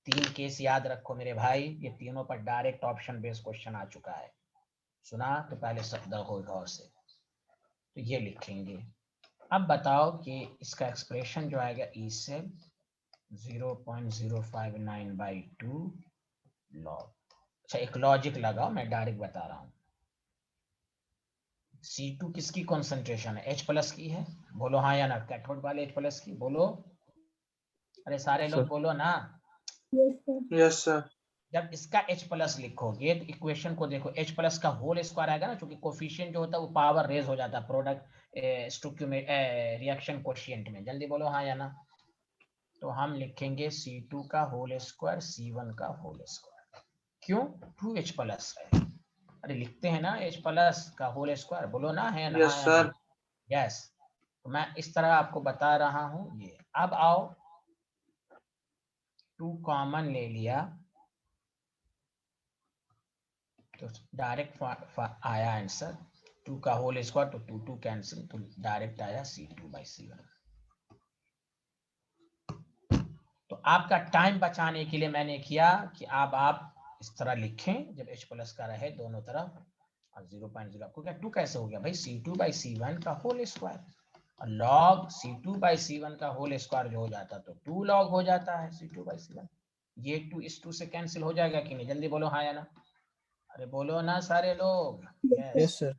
3 case याद रखो मेरे भाई, ये तीनों पर डायरेक्ट ऑप्शन बेस्ड क्वेश्चन आ चुका है। सुना तो पहले शब्द हो गौर से, तो ये लिखेंगे। अब बताओ कि इसका एक्सप्रेशन जो आएगा, ई सेल 0.059/2 लॉग। अच्छा, एक लॉजिक लगाओ, मैं डायरेक्ट बता रहा हूँ। C2 किसकी कॉन्सेंट्रेशन है? H प्लस की है, बोलो हाँ या ना। कैथोड वाले H प्लस की बोलो, अरे सारे लोग बोलो ना। Yes, sir. Yes sir. जब इसका H प्लस लिखोगे तो इक्वेशन को देखो, H प्लस का होल स्क्वायर आएगा ना, क्योंकि कोफिशिएंट जो होता है वो पावर रेज हो जाता है प्रोडक्ट स्टोक्यूमेट रिएक्शन कोशिएंट में। जल्दी बोलो हाँ या ना। तो हम लिखेंगे C2 का होल स्क्वायर C1 का होल स्क्वायर। क्यों? 2H प्लस है, अरे लिखते हैं ना H प्लस का होल स्क्वायर, बोलो ना है ना। Yes sir. यस, तो मैं इस तरह आपको बता रहा हूं ये। अब आओ, 2 कॉमन ले लिया तो डायरेक्ट आया आंसर 2 का होल स्क्वायर, तो 2 2 कैंसिल, तो डायरेक्ट आया C2/C1। तो आपका टाइम बचाने के लिए मैंने किया कि आप इस तरह लिखें, जब H प्लस का रहे दोनों तरफ, और 0.0 आपको क्या 2 कैसे हो गया भाई, C2/C1 का होल स्क्वायर, और लॉग C2/C1 का होल स्क्वायर जो हो जाता तो 2 लॉग हो जाता है C2/C1। ये 2 इस 2 से कैंसिल हो जाएगा कि नहीं? जल्दी बोलो हाँ या ना। अरे बोलो ना सारे लोग। Yes sir.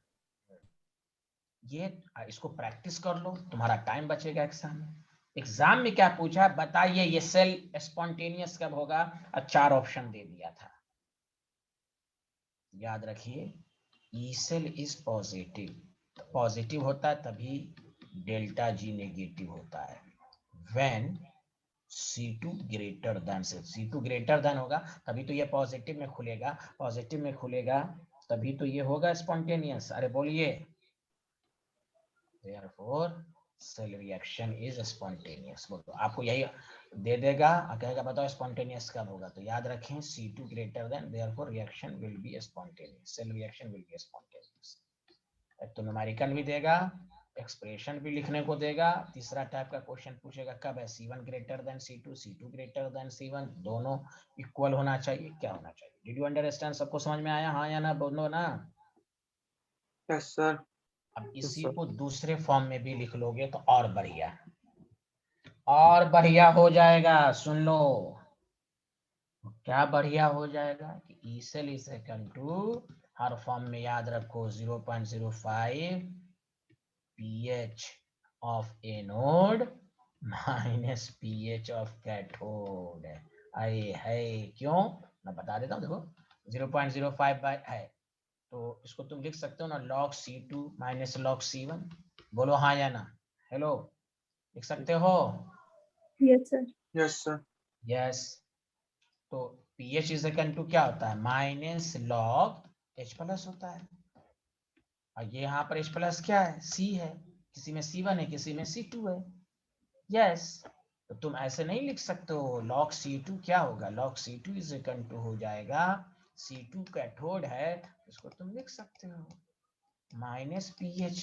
ये इसको प्रैक्टिस कर लो, तुम्हारा टाइम बचेगा एग्जाम में। एग्जाम में क्या पूछा बताइए, ये सेल स्पॉन्टेनियस कब होगा? और 4 ऑप्शन दे दिया था, याद रखिए। E cell is positive, positive होता है तभी डेल्टा G नेगेटिव होता है। व्हेन C2 ग्रेटर देन से, C2 ग्रेटर देन होगा तभी तो ये पॉजिटिव में खुलेगा, पॉजिटिव में खुलेगा तभी तो ये होगा स्पॉन्टेनियस। अरे बोलिए, therefore cell reaction is spontaneous। बोलो, आपको यही दे देगा और कहेगा बताओ स्पॉन्टेनियस कब होगा, तो याद रखें C2 greater than, therefore reaction will be spontaneous, cell reaction will be spontaneous। एक तो न्यूमेरिकल भी देगा, एक्सप्रेशन भी लिखने को देगा। तीसरा टाइप का क्वेश्चन पूछेगा कब है C1 greater than C2, C2 greater than C1, दोनों इक्वल होना चाहिए, क्या होना चाहिए। Did you understand? सबको समझ में आया, हाँ या ना, बोलो ना। Yes sir. अब Yes, इसी sir. को दूसरे फॉर्म में भी लिख लोगे तो और बढ़िया, और बढ़िया हो जाएगा। सुन लो क्या बढ़िया हो जाएगा कि E cell is equal to, हर फॉर्म में याद रखो 0.05 pH of anode minus pH of cathode। आए है क्यों, मैं बता देता हूँ। देखो 0.05 है तो इसको तुम लिख सकते हो ना log C2 minus log C1। बोलो हाँ या ना, हेलो, लिख सकते हो? Yes, sir. Yes sir. Yes. तो pH इज इक्वल टू क्या होता है, माइनस लॉग H प्लस होता है। और ये यहाँ पर H प्लस क्या है, C है, किसी में C1 है, किसी में C2 है। यस, तो तुम ऐसे नहीं लिख सकते हो। log C2 क्या होगा, log C2 is equal to हो जाएगा, C2 कैथोड है, इसको तुम लिख सकते हो माइनस pH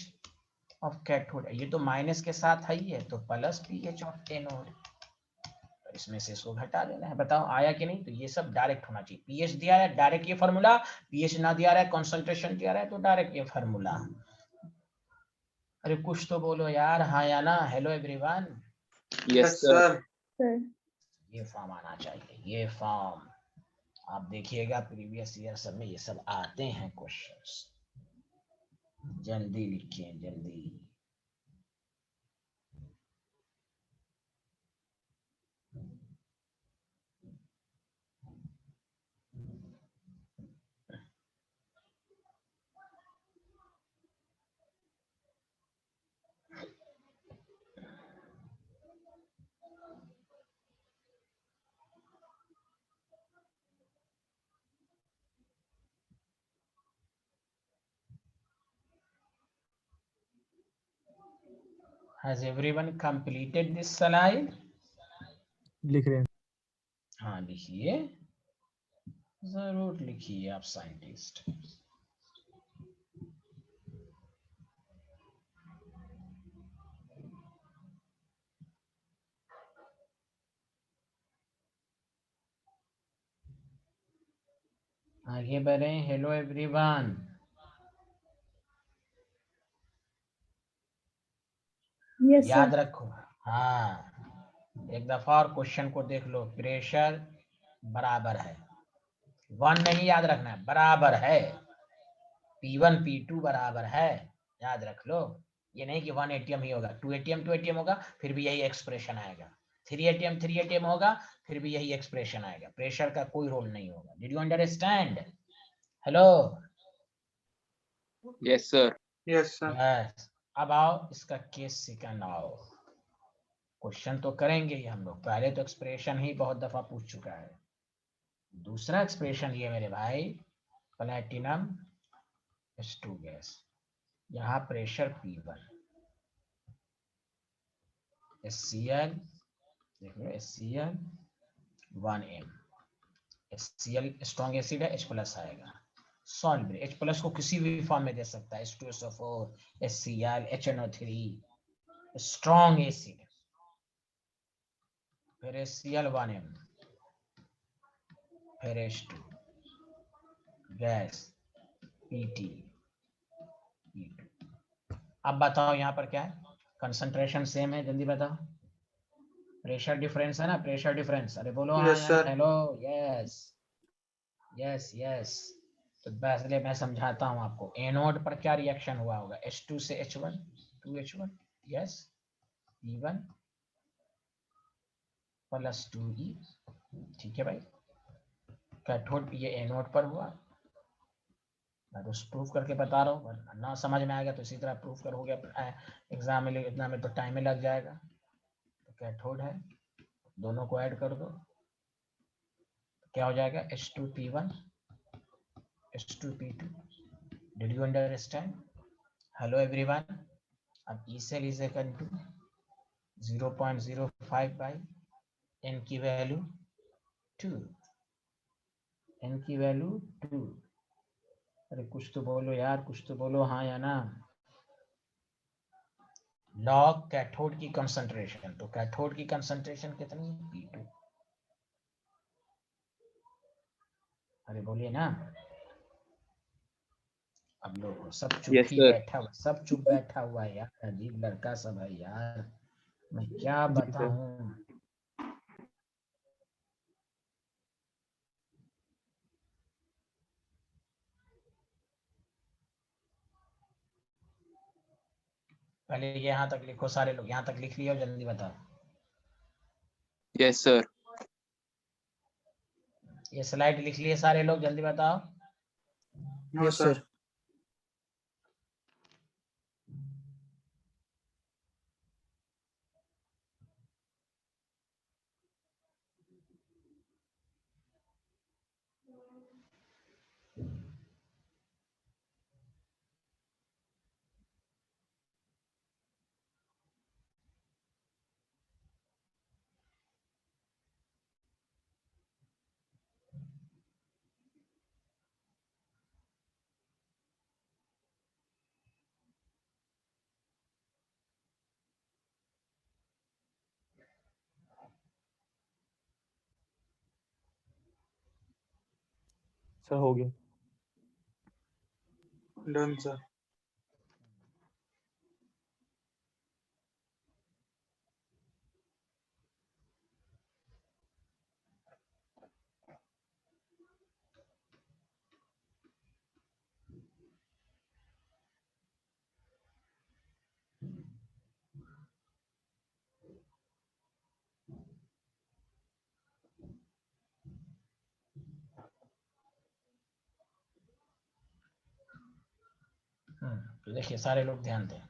ऑफ कैथोड। ये तो माइनस के साथ है ही है, तो प्लस pH ऑफ एनोड। इसमें से इसको घटा देना है। बताओ आया कि नहीं? तो ये सब डायरेक्ट होना चाहिए। पीएच दिया है डायरेक्ट ये फार्मूला, पीएच ना दिया रहा है, कंसंट्रेशन दिया रहा है तो डायरेक्ट ये फार्मूला। अरे कुछ तो बोलो यार, हाँ या ना। Hello everyone. Yes sir. Sir. ये फॉर्म आना चाहिए, ये फॉर्म। आप देखिएगा प्रीवियस ईयर सब में ये सब आते हैं क्वेश्चंस। जल्दी लिखिए जल्दी। Has everyone completed this slide? लिख रहे हैं। हाँ लिखिए, जरूर लिखिए आप साइंटिस्ट। आगे बढ़े। Hello everyone. Yes, sir. याद रखो, हाँ एक दफा और क्वेश्चन को देख लो। प्रेशर बराबर है, 1 नहीं याद रखना है, बराबर है। P1 P2 बराबर है, याद रख लो। ये नहीं कि 1 ATM ही होगा, 2 ATM 2 ATM होगा, फिर भी यही एक्सप्रेशन आएगा। 3 ATM 3 ATM होगा, फिर भी यही एक्सप्रेशन आएगा। प्रेशर का कोई रोल नहीं होगा। Did you understand? Hello. Yes sir. Yes sir. Yes. अब आओ इसका केस सेकंड आओ। क्वेश्चन तो करेंगे ही हम लोग, पहले तो एक्सप्रेशन ही बहुत दफा पूछ चुका है। दूसरा एक्सप्रेशन ये मेरे भाई, प्लैटिनम H2 गैस, यहाँ प्रेशर P1, HCl, देख लो HCl 1m, HCl strong acid है, H प्लस आएगा। सॉल्व H प्लस को किसी भी फॉर्म में दे सकता है, H2SO4, HCl, HNO3, strong acid. फिर HCl 1m, फिर H2 गैस PT P2। अब बताओ यहाँ पर क्या है, कंसंट्रेशन सेम है, जल्दी बताओ। प्रेशर डिफरेंस है ना, प्रेशर डिफरेंस। अरे बोलो हाँ यस या sir. Hello. Yes yes yes. तो पहले मैं समझाता हूँ आपको। एनोड पर क्या रिएक्शन हुआ होगा, H2 से H1, 2H1, yes, P1 plus 2E, ठीक है भाई। कैथोड ये एनोड पर हुआ। मैं तो प्रूफ करके बता रहा हूँ, ना समझ में आएगा तो इसी तरह प्रूफ करोगे एग्जाम में, इतना में तो टाइम ही लग जाएगा। तो कैथोड है, दोनों को ऐड कर दो, क्या हो जाएगा, H2P1 H2P2। Did you understand? Hello everyone. अब E cell is equal to 0.05 by n की वैल्यू 2, n की वैल्यू 2। अरे कुछ तो बोलो यार, कुछ तो बोलो हाँ या ना। लॉग कैथोड की कंसंट्रेशन, तो कैथोड की कंसंट्रेशन कितनी है? P2। अरे बोलिए ना, अब लोग सब चुप यस ही सर। बैठा हुआ, सब चुप बैठा हुआ है यार, अजीब लड़का सब है यार, मैं क्या जी सर। बताऊं। पहले ये यहाँ तक लिखो सारे लोग, यहाँ तक लिख लिया हो, जल्दी बताओ। Yes sir. ये स्लाइड लिख लिए सारे लोग, जल्दी बताओ। No yes sir. Sir. Sir हो गया। Done sir. तो देखिए सारे लोग ध्यान दें,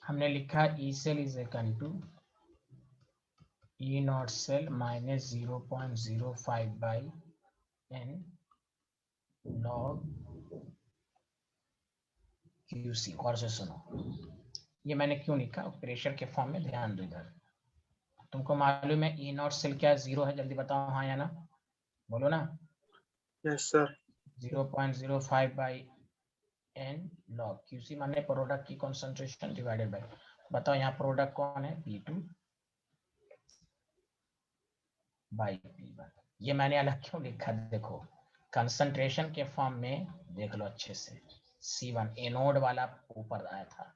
हमने लिखा E cell is equal to E not cell minus 0.05 by N log Qc. और से सुनो, ये मैंने क्यों लिखा प्रेशर के फॉर्म में, ध्यान दो इधर। तुमको मालूम है ई नॉट सेल क्या है? 0 है, जल्दी बताओ हाँ या ना, बोलो ना। Yes sir. 0.05 by N log Qc माने प्रोडक्ट की कंसंट्रेशन डिवाइडेड बाय, बताओ यहाँ प्रोडक्ट कौन है? P2 by P1। ये मैंने अलग क्यों लिखा, देखो कंसंट्रेशन के फॉर्म में देख लो अच्छे से, C1 एनोड वाला ऊपर आया था,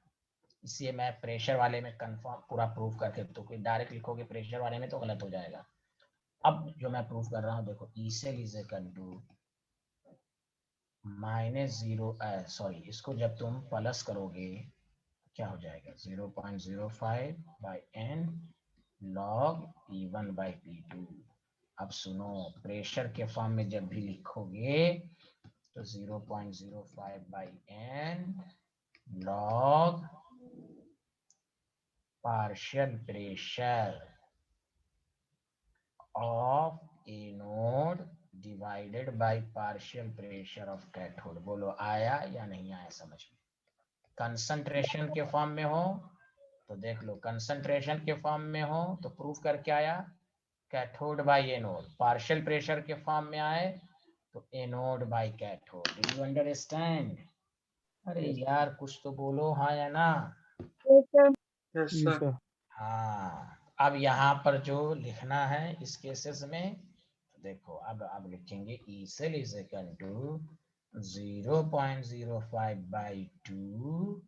इसलिए मैं प्रेशर वाले में कंफर्म पूरा प्रूफ करके, तो कोई डायरेक्ट लिखोगे प्रेशर वाले में तो गलत हो जाएगा। अब जो मैं प्रूफ कर रहा हूँ देखो, E cell is equal to minus 0, sorry इसको जब तुम प्लस करोगे क्या हो जाएगा? 0.05 by N log P1 by P2। अब सुनो, प्रेशर के फॉर्म में जब भी लिखोगे तो 0.05 by N log partial pressure of anode divided by partial pressure of cathode. बोलो आया या नहीं आया समझ में? कंसंट्रेशन के फॉर्म में हो तो देख लो, कंसंट्रेशन के फॉर्म में हो तो प्रूफ करके आया cathode by anode, partial pressure के फॉर्म में आए तो anode by cathode. Do you understand? अरे यार कुछ तो बोलो हाँ या ना। Yes, sir. यस जी सर। सर। हाँ, अब यहाँ पर जो लिखना है इस केसेस में, तो देखो अब लिखेंगे E cell is equal to 0.05 by 2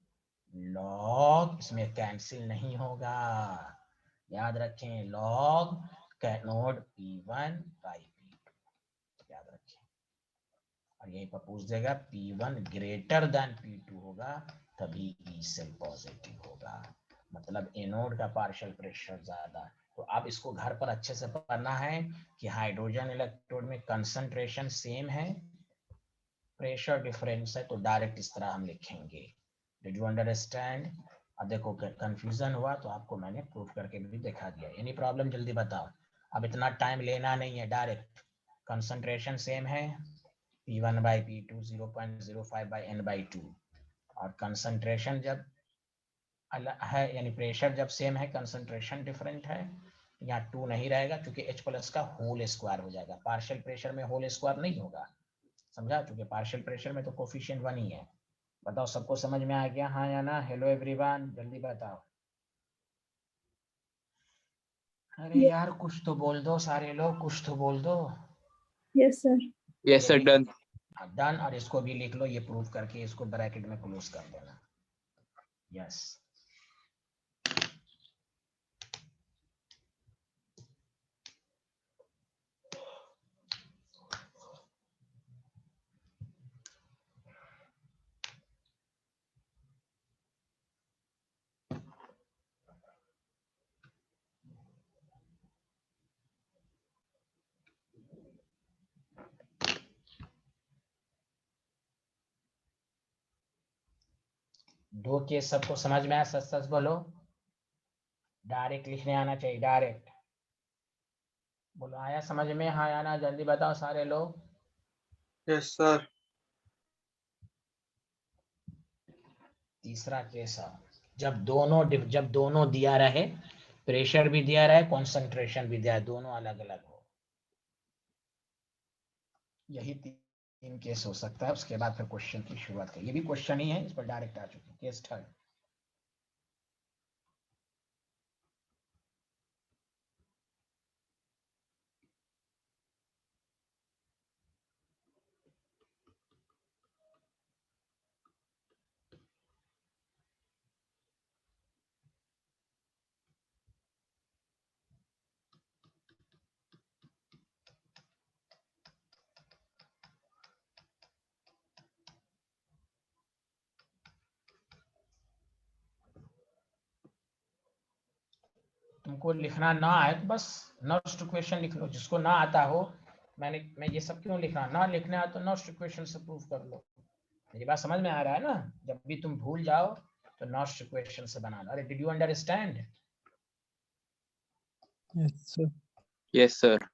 log, इसमें कैंसिल नहीं होगा, याद रखें, लॉग कैनोड P1 बाई P2, याद रखें। और यहीं पर पूछ देगा P1 ग्रेटर देन P2 होगा तभी ई सेल पॉजिटिव होगा, मतलब एनोड का पार्शियल प्रेशर ज्यादा। तो अब इसको घर पर अच्छे से पढ़ना है कि हाइड्रोजन इलेक्ट्रोड में कंसंट्रेशन सेम है, प्रेशर डिफरेंस है, तो डायरेक्ट इस तरह हम लिखेंगे। Did you understand? अब देखो कंफ्यूजन हुआ तो आपको मैंने प्रूफ करके भी दिखा दिया। एनी प्रॉब्लम जल्दी बताओ, अब इतना टाइम लेना नहीं है, डायरेक्ट कंसंट्रेशन सेम है P1 by P2 0.05 by n by 2, और कंसंट्रेशन जब अलग है यानी प्रेशर जब सेम है, कंसंट्रेशन डिफरेंट है, यहाँ 2 नहीं रहेगा क्योंकि H प्लस का होल स्क्वायर हो जाएगा, पार्शियल प्रेशर में होल स्क्वायर नहीं होगा, समझा? क्योंकि पार्शियल प्रेशर में तो कोफिशिएंट 1 ही है, बताओ सबको समझ में आ गया, हाँ या ना? हेलो एवरीवन, जल्दी बताओ। अरे यार कुछ तो बोल दो सारे लोग, कुछ तो बोल दो। Yes, sir. Yes sir, done. Done. और इसको भी लिख लो, ये प्रूफ करके इसको ब्रैकेट में क्लोज कर देना। यस। दो केस सबको समझ में आया? सच सच बोलो, डायरेक्ट लिखने आना चाहिए, डायरेक्ट बोलो। आया समझ में, हाँ या ना? जल्दी बताओ सारे लोग। Yes, sir. तीसरा केस है, जब दोनों दिया रहे, प्रेशर भी दिया रहे, कंसंट्रेशन भी दिया, दोनों अलग अलग हो, यही तीन केस हो सकता है। उसके बाद फिर क्वेश्चन की शुरुआत करें। ये भी क्वेश्चन ही है, इस पर डायरेक्ट आ चुके। केस थर्ड, तुमको लिखना ना आए तो बस नॉट टू क्वेश्चन लिख लो। जिसको ना आता हो, मैं ये सब क्यों लिख रहा हूँ, ना लिखना है तो नॉट टू क्वेश्चन से प्रूव कर लो। मेरी बात समझ में आ रहा है ना? जब भी तुम भूल जाओ तो नॉट टू क्वेश्चन से बना लो। अरे did you understand? Yes, sir. Yes sir.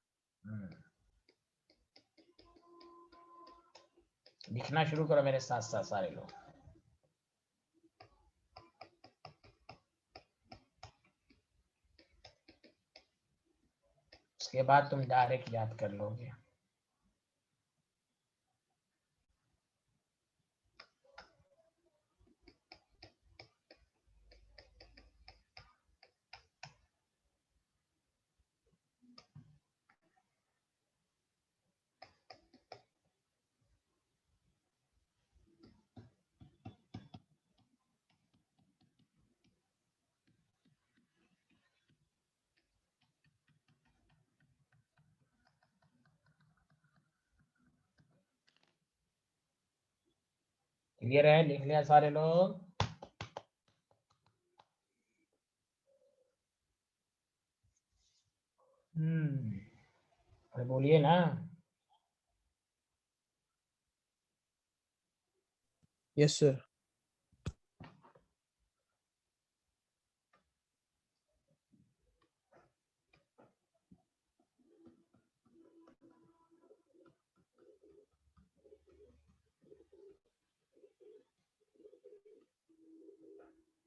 लिखना शुरू करो मेरे साथ साथ सारे लोग। उसके बाद तुम डायरेक्ट याद कर लोगे। क्लियर है? लिख लिया सारे लोग? अरे बोलिए ना। Yes, sir.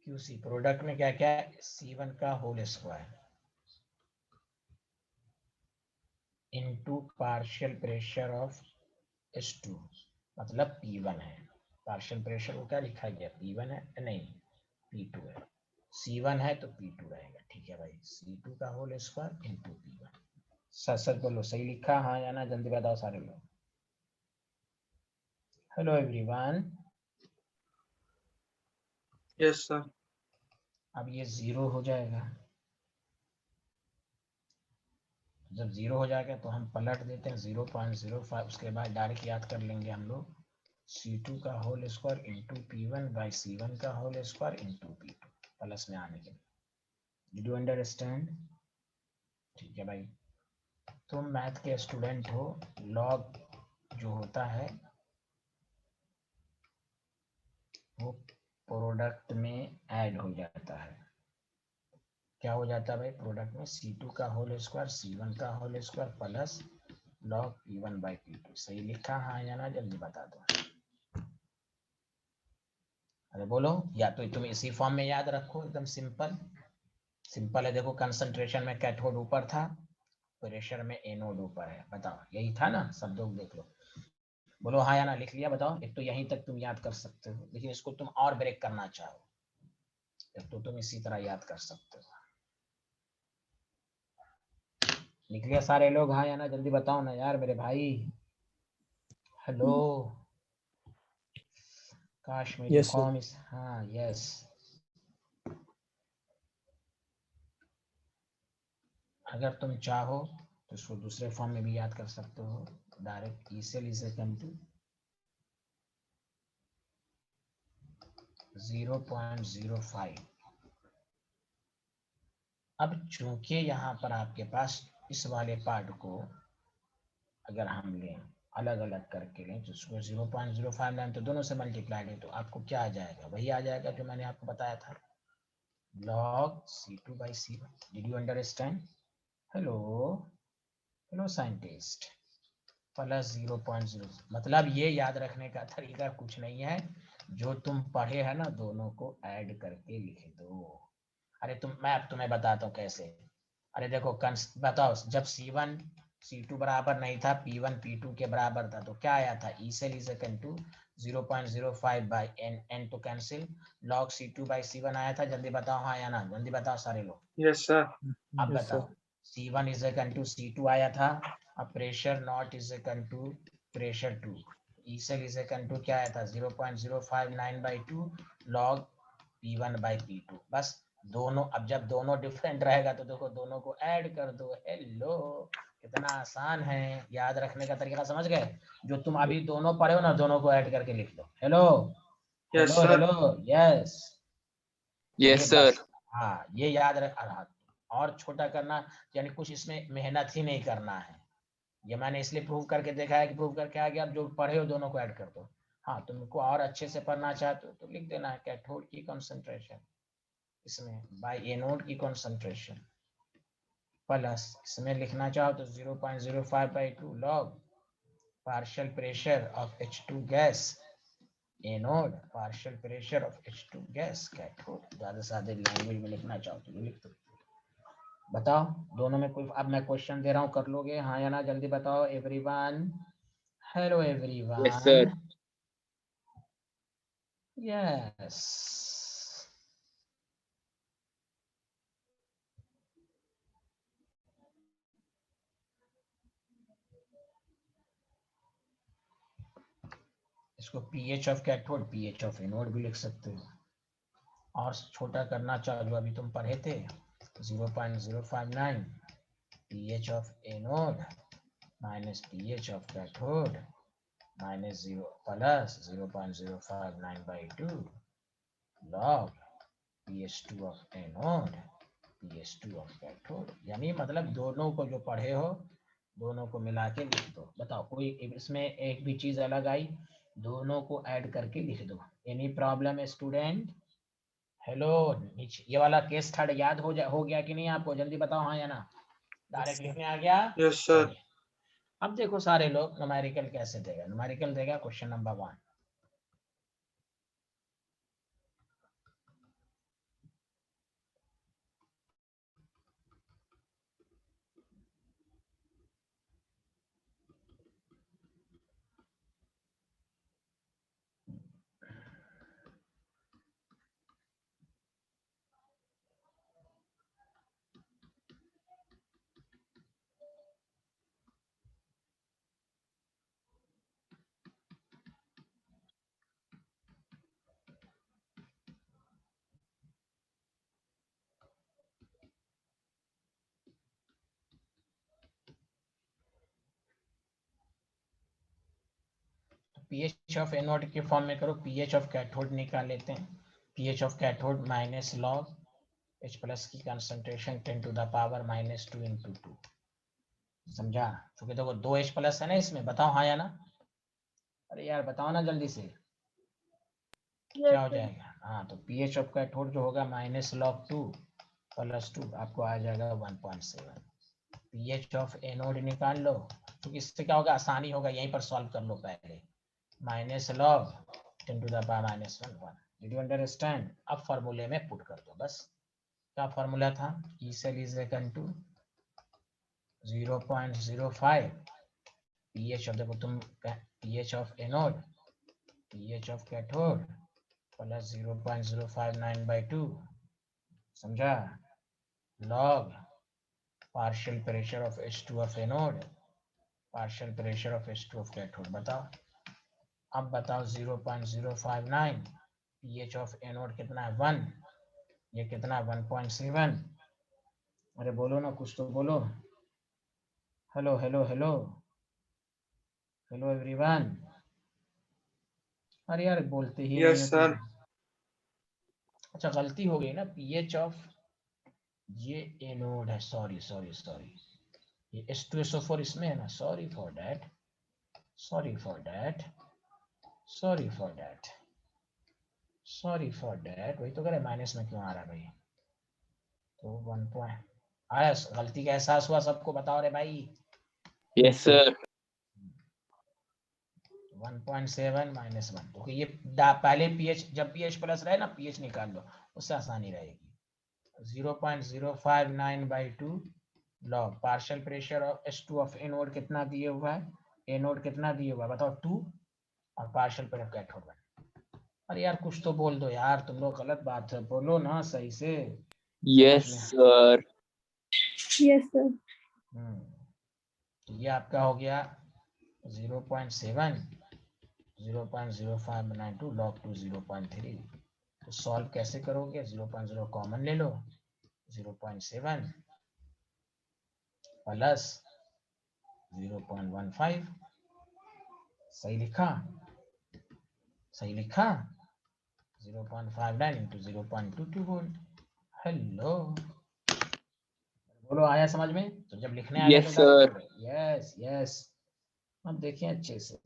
क्यूसी प्रोडक्ट में क्या क्या है? C1 का whole square into partial pressure of S2, मतलब P1 है। पार्शियल प्रेशर को क्या लिखा गया? P1 है, नहीं P2 है। C1 है तो P2 रहेगा। ठीक है भाई, C2 का होल स्क्वायर इनटू P1। सच सच बोलो, सही लिखा हाँ या ना? जल्दी बताओ सारे लोग। Hello everyone. Yes, sir. अब ये 0 हो जाएगा। जब 0 हो जाएगा तो हम पलट देते हैं 0.05। उसके बाद डायरेक्ट याद कर लेंगे हम लोग C2 का whole square into P1 by C1 का whole square into P2, plus में आने के लिए। Did you understand? ठीक है भाई, तुम मैथ के स्टूडेंट हो। लॉग जो होता है वो प्रोडक्ट में ऐड हो जाता है। क्या हो जाता है भाई प्रोडक्ट में? C2 का होल स्क्वायर C1 का whole square plus log P1 by P2। सही लिखा हाँ या ना? जल्दी बता दो। अरे बोलो, या तो तुम इसी फॉर्म में याद रखो, एकदम सिंपल। सिंपल है, देखो कंसंट्रेशन में कैथोड ऊपर था, प्रेशर में एनोड ऊपर है। बताओ, यही था ना? सब लोग देख लो, बोलो हाँ या ना, लिख लिया? बताओ। एक तो यहीं तक तुम याद कर सकते हो, लेकिन इसको तुम और ब्रेक करना चाहो एक तो तुम इसी तरह याद कर सकते हो। लिख लिया सारे लोग? हाँ या ना, जल्दी बताओ ना यार मेरे भाई। हेलो, काश मेरी Yes, sir. कॉम इस, हाँ यस। अगर तुम चाहो तो इसको दूसरे फॉर्म में भी याद कर सकते हो, direct E cell is equal to 0.05। अब चूंकि यहाँ पर आपके पास इस वाले पार्ट को अगर हम लें अलग अलग करके लें तो उसको 0.05 लें तो दोनों से मल्टीप्लाई लें तो आपको क्या आ जाएगा? वही आ जाएगा जो मैंने आपको बताया था, log C2 by C1। Did you understand? Hello hello scientist. Plus 0.0, मतलब ये याद रखने का तरीका कुछ नहीं है, जो तुम पढ़े है ना दोनों को ऐड करके लिख दो। अरे मैं अब तुम्हें बताता हूँ कैसे। अरे देखो बताओ, जब C1 C2 बराबर नहीं था, P1 P2 के बराबर था, तो क्या आया था? E cell is equal to 0.05 by n तो cancel, log C2 by C1 आया था। जल्दी बताओ हाँ या ना, जल्दी बताओ सारे लोग। Yes, sir. अब Yes, sir. बताओ, C1 is equal to C2 आया था, अब pressure not is equal to pressure 2, E cell is equal to क्या आया था? 0.059 by 2 log P1 by P2। बस दोनों, अब जब दोनों डिफरेंट रहेगा तो देखो दोनों को ऐड कर दो। हेलो, कितना आसान है, याद रखने का तरीका समझ गए? जो तुम अभी दोनों पढ़े हो ना, दोनों को ऐड करके लिख दो। Hello Yes, hello sir. Hello, yes. Yes ये सर। बस, हाँ ये याद रख। और छोटा करना यानी कुछ इसमें मेहनत ही नहीं करना है, ये मैंने इसलिए प्रूव करके देखा है कि प्रूव करके आ गया। आप जो पढ़े हो दोनों को ऐड कर दो। हाँ तुमको और अच्छे से पढ़ना चाहते हो तो लिख देना है कैथोड की कंसंट्रेशन इसमें बाय एनोड की कंसंट्रेशन, प्लस इसमें लिखना चाहो तो 0.05 by 2 log partial pressure of H2 gas anode, partial pressure of H2 gas cathode. ज्यादा सादे लैंग्वेज में लिखना चाहो तो लिख दो। बताओ दोनों में कोई, अब मैं क्वेश्चन दे रहा हूँ, कर लोगे हाँ या ना? जल्दी बताओ everyone. Hello yes everyone. Sir. Yes. इसको pH of cathode, pH of anode भी लिख सकते हो। और छोटा करना चाहो जो अभी तुम पढ़े थे 0.059 pH of anode minus pH of cathode minus 0 plus 0.059 by 2 log pH2 of anode pH2 of cathode। यानी मतलब दोनों को जो पढ़े हो दोनों को मिला के लिख दो। बताओ कोई इसमें एक भी चीज अलग आई? दोनों को ऐड करके लिख दो। Any problem student? हेलो, ये वाला केस थर्ड याद हो गया कि नहीं आपको? जल्दी बताओ हाँ या ना। डायरेक्ट लिखने आ गया? Yes, sir. चलिए अब देखो सारे लोग न्यूमेरिकल कैसे देगा। न्यूमेरिकल देगा question number 1। PH of anode के फॉर्म में करो, पीएच ऑफ कैथोड निकाल लेते हैं। PH of cathode minus log H plus की concentration 10 to the power -2 into 2। समझा? क्योंकि देखो 2 H प्लस है ना इसमें। बताओ हाँ या ना? अरे यार बताओ ना जल्दी से, क्या हो जाएगा? हाँ तो पीएच ऑफ कैथोड जो होगा -log 2 + 2 आपको आ जाएगा 1.7। पीएच ऑफ एनोड निकाल लो, तो इससे क्या होगा? आसानी होगा, यहीं पर सॉल्व कर लो पहले। -log 10 to the power -1। Did you understand? अब फॉर्मूले में पुट कर दो बस। क्या फॉर्मूला था? E cell is equal to 0.05 pH of, देखो तुम pH of anode, pH of cathode plus 0.059/2, समझा, log partial pressure of H2 of anode, partial pressure of H2 of cathode। बताओ, अब बताओ 0.059, pH of anode कितना है 1, ये कितना 1.7। अरे बोलो ना, कुछ तो बोलो। Hello hello hello hello everyone. अरे यार बोलते ही नहीं Yes, है sir. तुम। अच्छा गलती हो गई ना, pH ऑफ ये एनोड है, सॉरी सॉरी सॉरी, ये H2SO4 इसमें है ना, sorry for that, sorry for that, sorry for that, sorry for that. वही तो कह रहे माइनस में क्यों आ रहा है भाई। तो 1 पॉइंट आया, गलती का एहसास हुआ सबको, बताओ रे भाई। Yes sir. 1.7 माइनस 1, तो ये पहले pH, जब pH प्लस रहे ना pH निकाल लो, उससे आसानी रहेगी। 0.059/2 log partial pressure of H2 of anode कितना दिए हुआ है, एनोड कितना दिए हुआ है बताओ 2, और पार्शियल प्रेशर कैथोड 1। अरे यार कुछ तो बोल दो यार, तुम लोग गलत बात है, बोलो ना सही से। Yes sir. Yes, sir. तो ये आपका हो गया 0.7, 0.0592 log 2 0.3। तो सॉल्व कैसे करोगे, 0.0 कॉमन ले लो, 0.7 प्लस 0.15, सही लिखा, सही लिखा, 0.59 into 0.22 वोल्ट। हेलो बोलो, आया समझ में। तो जब लिखने आएगा Yes, तो डायरेक्ट sir. बोलो यस यस। अब देखिए अच्छे से,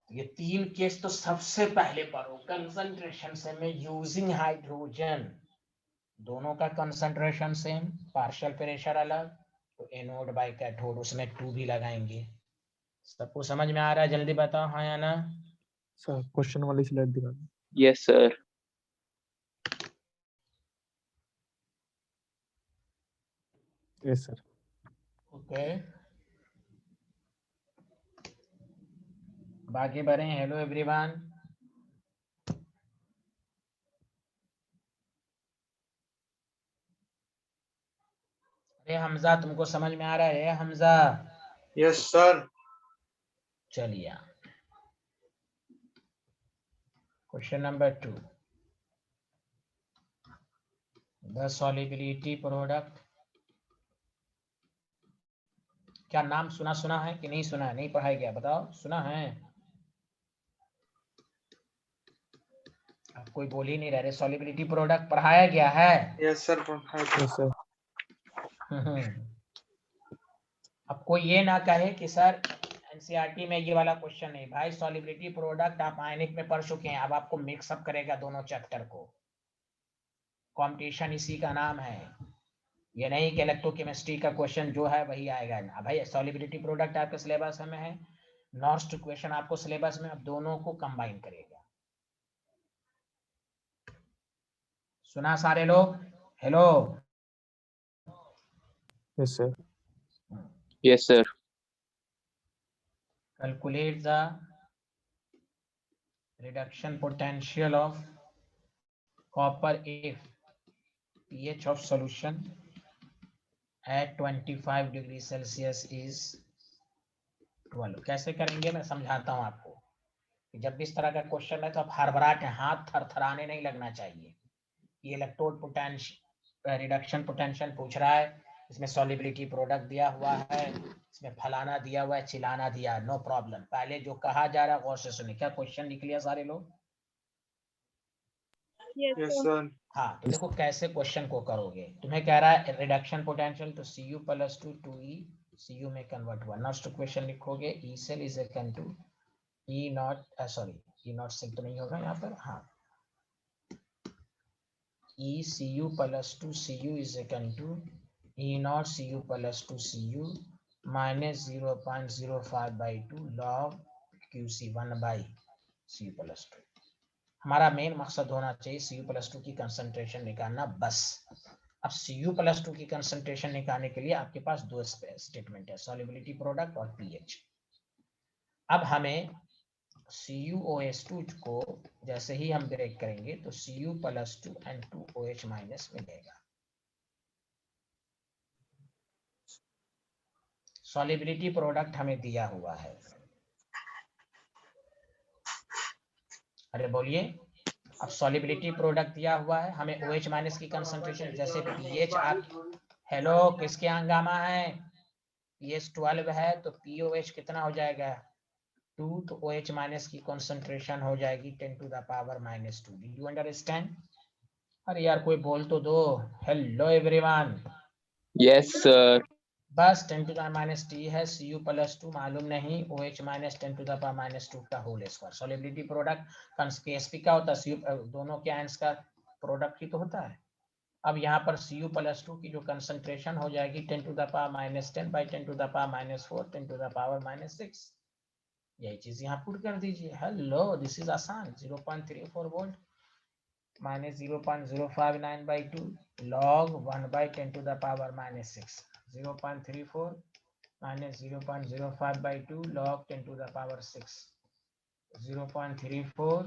ये 3 केस तो सबसे पहले पढ़ो, कंसंट्रेशन से में यूजिंग हाइड्रोजन, दोनों का कंसंट्रेशन सेम, पार्शियल प्रेशर अलग, तो एनोड बाय कैथोड उसमें 2 भी लगाएंगे। सबको समझ में आ रहा है, जल्दी बताओ हाँ या ना। सर क्वेश्चन वाली स्लाइड दिखा दो। Yes, sir. Yes sir. Okay बाकी बढ़े। हेलो एवरीवन, अरे हमजा तुमको समझ में आ रहा है हमजा। Yes, sir. चलिए question number 2, the solubility product. क्या नाम सुना है कि नहीं सुना है, नहीं पढ़ाया गया बताओ, सुना है। अब कोई बोल ही नहीं रहे, सॉल्युबिलिटी प्रोडक्ट पढ़ाया गया है। Yes, sir. Yes sir. अब कोई ये ना कहे कि सर एनसीईआरटी में ये वाला क्वेश्चन नहीं, भाई सॉल्युबिलिटी प्रोडक्ट आप आयनिक में पढ़ चुके हैं, अब आपको मिक्सअप करेगा दोनों चैप्टर को, कंपटीशन इसी का नाम है। ये नहीं कि इलेक्ट्रोकेमिस्ट्री का क्वेश्चन जो है वही आएगा ना भाई, सॉल्युबिलिटी प्रोडक्ट आपके सिलेबस में है, नॉस्ट क्वेश्चन आपको सिलेबस में, अब दोनों को कंबाइन करेगा। सुना सारे लोग, hello. Yes sir. Yes, sir. Calculate the reduction potential of copper if pH of solution at 25 degree Celsius is 12। कैसे करेंगे मैं समझाता हूं आपको, कि जब भी इस तरह का क्वेश्चन है तो आप हड़बड़ाहट, हाथ थरथराने नहीं लगना चाहिए। ये इलेक्ट्रोड पोटेंशियल रिडक्शन पोटेंशियल पूछ रहा है, इसमें सॉल्युबिलिटी प्रोडक्ट दिया हुआ है, इसमें फलाना दिया हुआ है, चिलाना दिया है, नो प्रॉब्लम। पहले जो कहा जा रहा है गौर से सुनिए। क्या क्वेश्चन लिख लिया सारे लोग? Yes, Yes, sir. sir. हाँ तो देखो कैसे क्वेश्चन को करोगे। तुम्हें कह रहा है रिडक्शन पोटेंशियल, तो Cu + 2 2e Cu में कन्वर्ट हुआ, नेक्स्ट क्वेश्चन लिखोगे E cell is equal to E not, sorry E not cell तो नहीं होगा यहाँ पर, हाँ ECu + 2 Cu is equal to E naught Cu + 2 Cu minus 0.05/2 log QC 1/Cu + 2। हमारा मेन मकसद होना चाहिए Cu + 2 की कंसंट्रेशन निकालना बस। अब Cu + 2 की कंसंट्रेशन निकालने के लिए आपके पास दो स्टेटमेंट है, सॉल्युबिलिटी प्रोडक्ट और pH। अब हमें CuOH2 को जैसे ही हम ब्रेक करेंगे तो Cu + 2 and 2OH- मिलेगा। सॉलिबिलिटी प्रोडक्ट हमें दिया हुआ है, अरे बोलिए। अब सॉलिबिलिटी प्रोडक्ट दिया हुआ है, हमें OH- की कंसंट्रेशन, जैसे pH आप, हेलो किसके हंगामा है, pH 12 है तो POH कितना हो जाएगा 2, तो OH- की कंसंट्रेशन हो जाएगी 10⁻⁻²। Do you understand? अरे यार कोई बोल तो दो। Hello everyone. Yes sir. बस 10⁻⁻T है, Cu + 2 मालूम नहीं, OH- 10⁻² का whole square. Solubility product KSP क्या होता है, दोनों के आयंस का प्रोडक्ट ही तो होता है। अब यहाँ पर Cu + 2 की जो कंसंट्रेशन हो जाएगी 10⁻10 / 10⁻⁴ 10⁻⁻6। यही चीज यहाँ पुट कर दीजिए। हेलो दिस इज आसान। 0.34 volt minus 0.059/2 log 1/10⁻⁻6। 0.34 minus 0.05/2 log 10⁻⁶. 0.34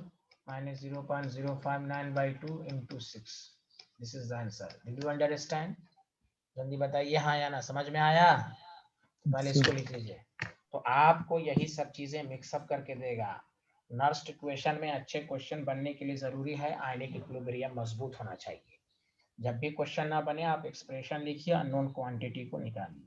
minus 0.059/2 into 6. This is the answer. Did you understand? जल्दी बताइए हाँ या ना, समझ में आया? पहले इसको लिख लीजिए। तो आपको यही सब चीजें मिक्सअप करके देगा। नर्स्ट इक्वेशन में अच्छे क्वेश्चन बनने के लिए जरूरी है आयनिक इक्विलिब्रियम मजबूत होना चाहिए। जब भी क्वेश्चन ना बने आप एक्सप्रेशन लिखिए, अननोन क्वांटिटी को निकालिए।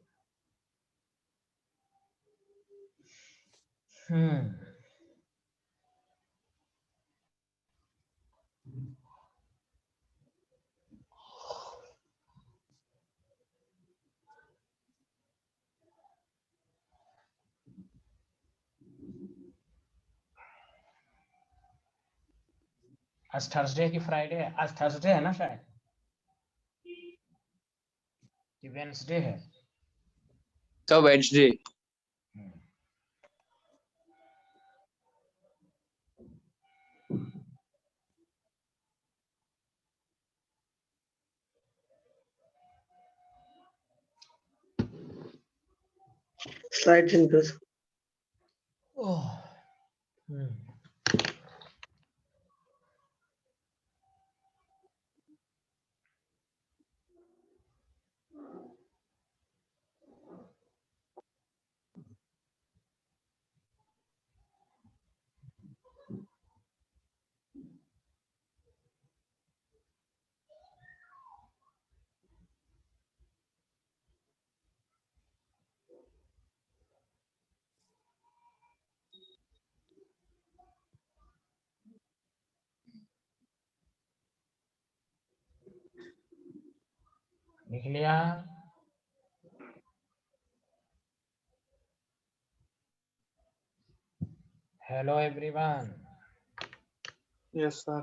आज थर्सडे की फ्राइडे है? आज थर्सडे है ना शायद, कि वेडनेसडे है? Sir Wednesday. Slide increase. ओह, लिख लिया? Hello everyone. Yes, sir.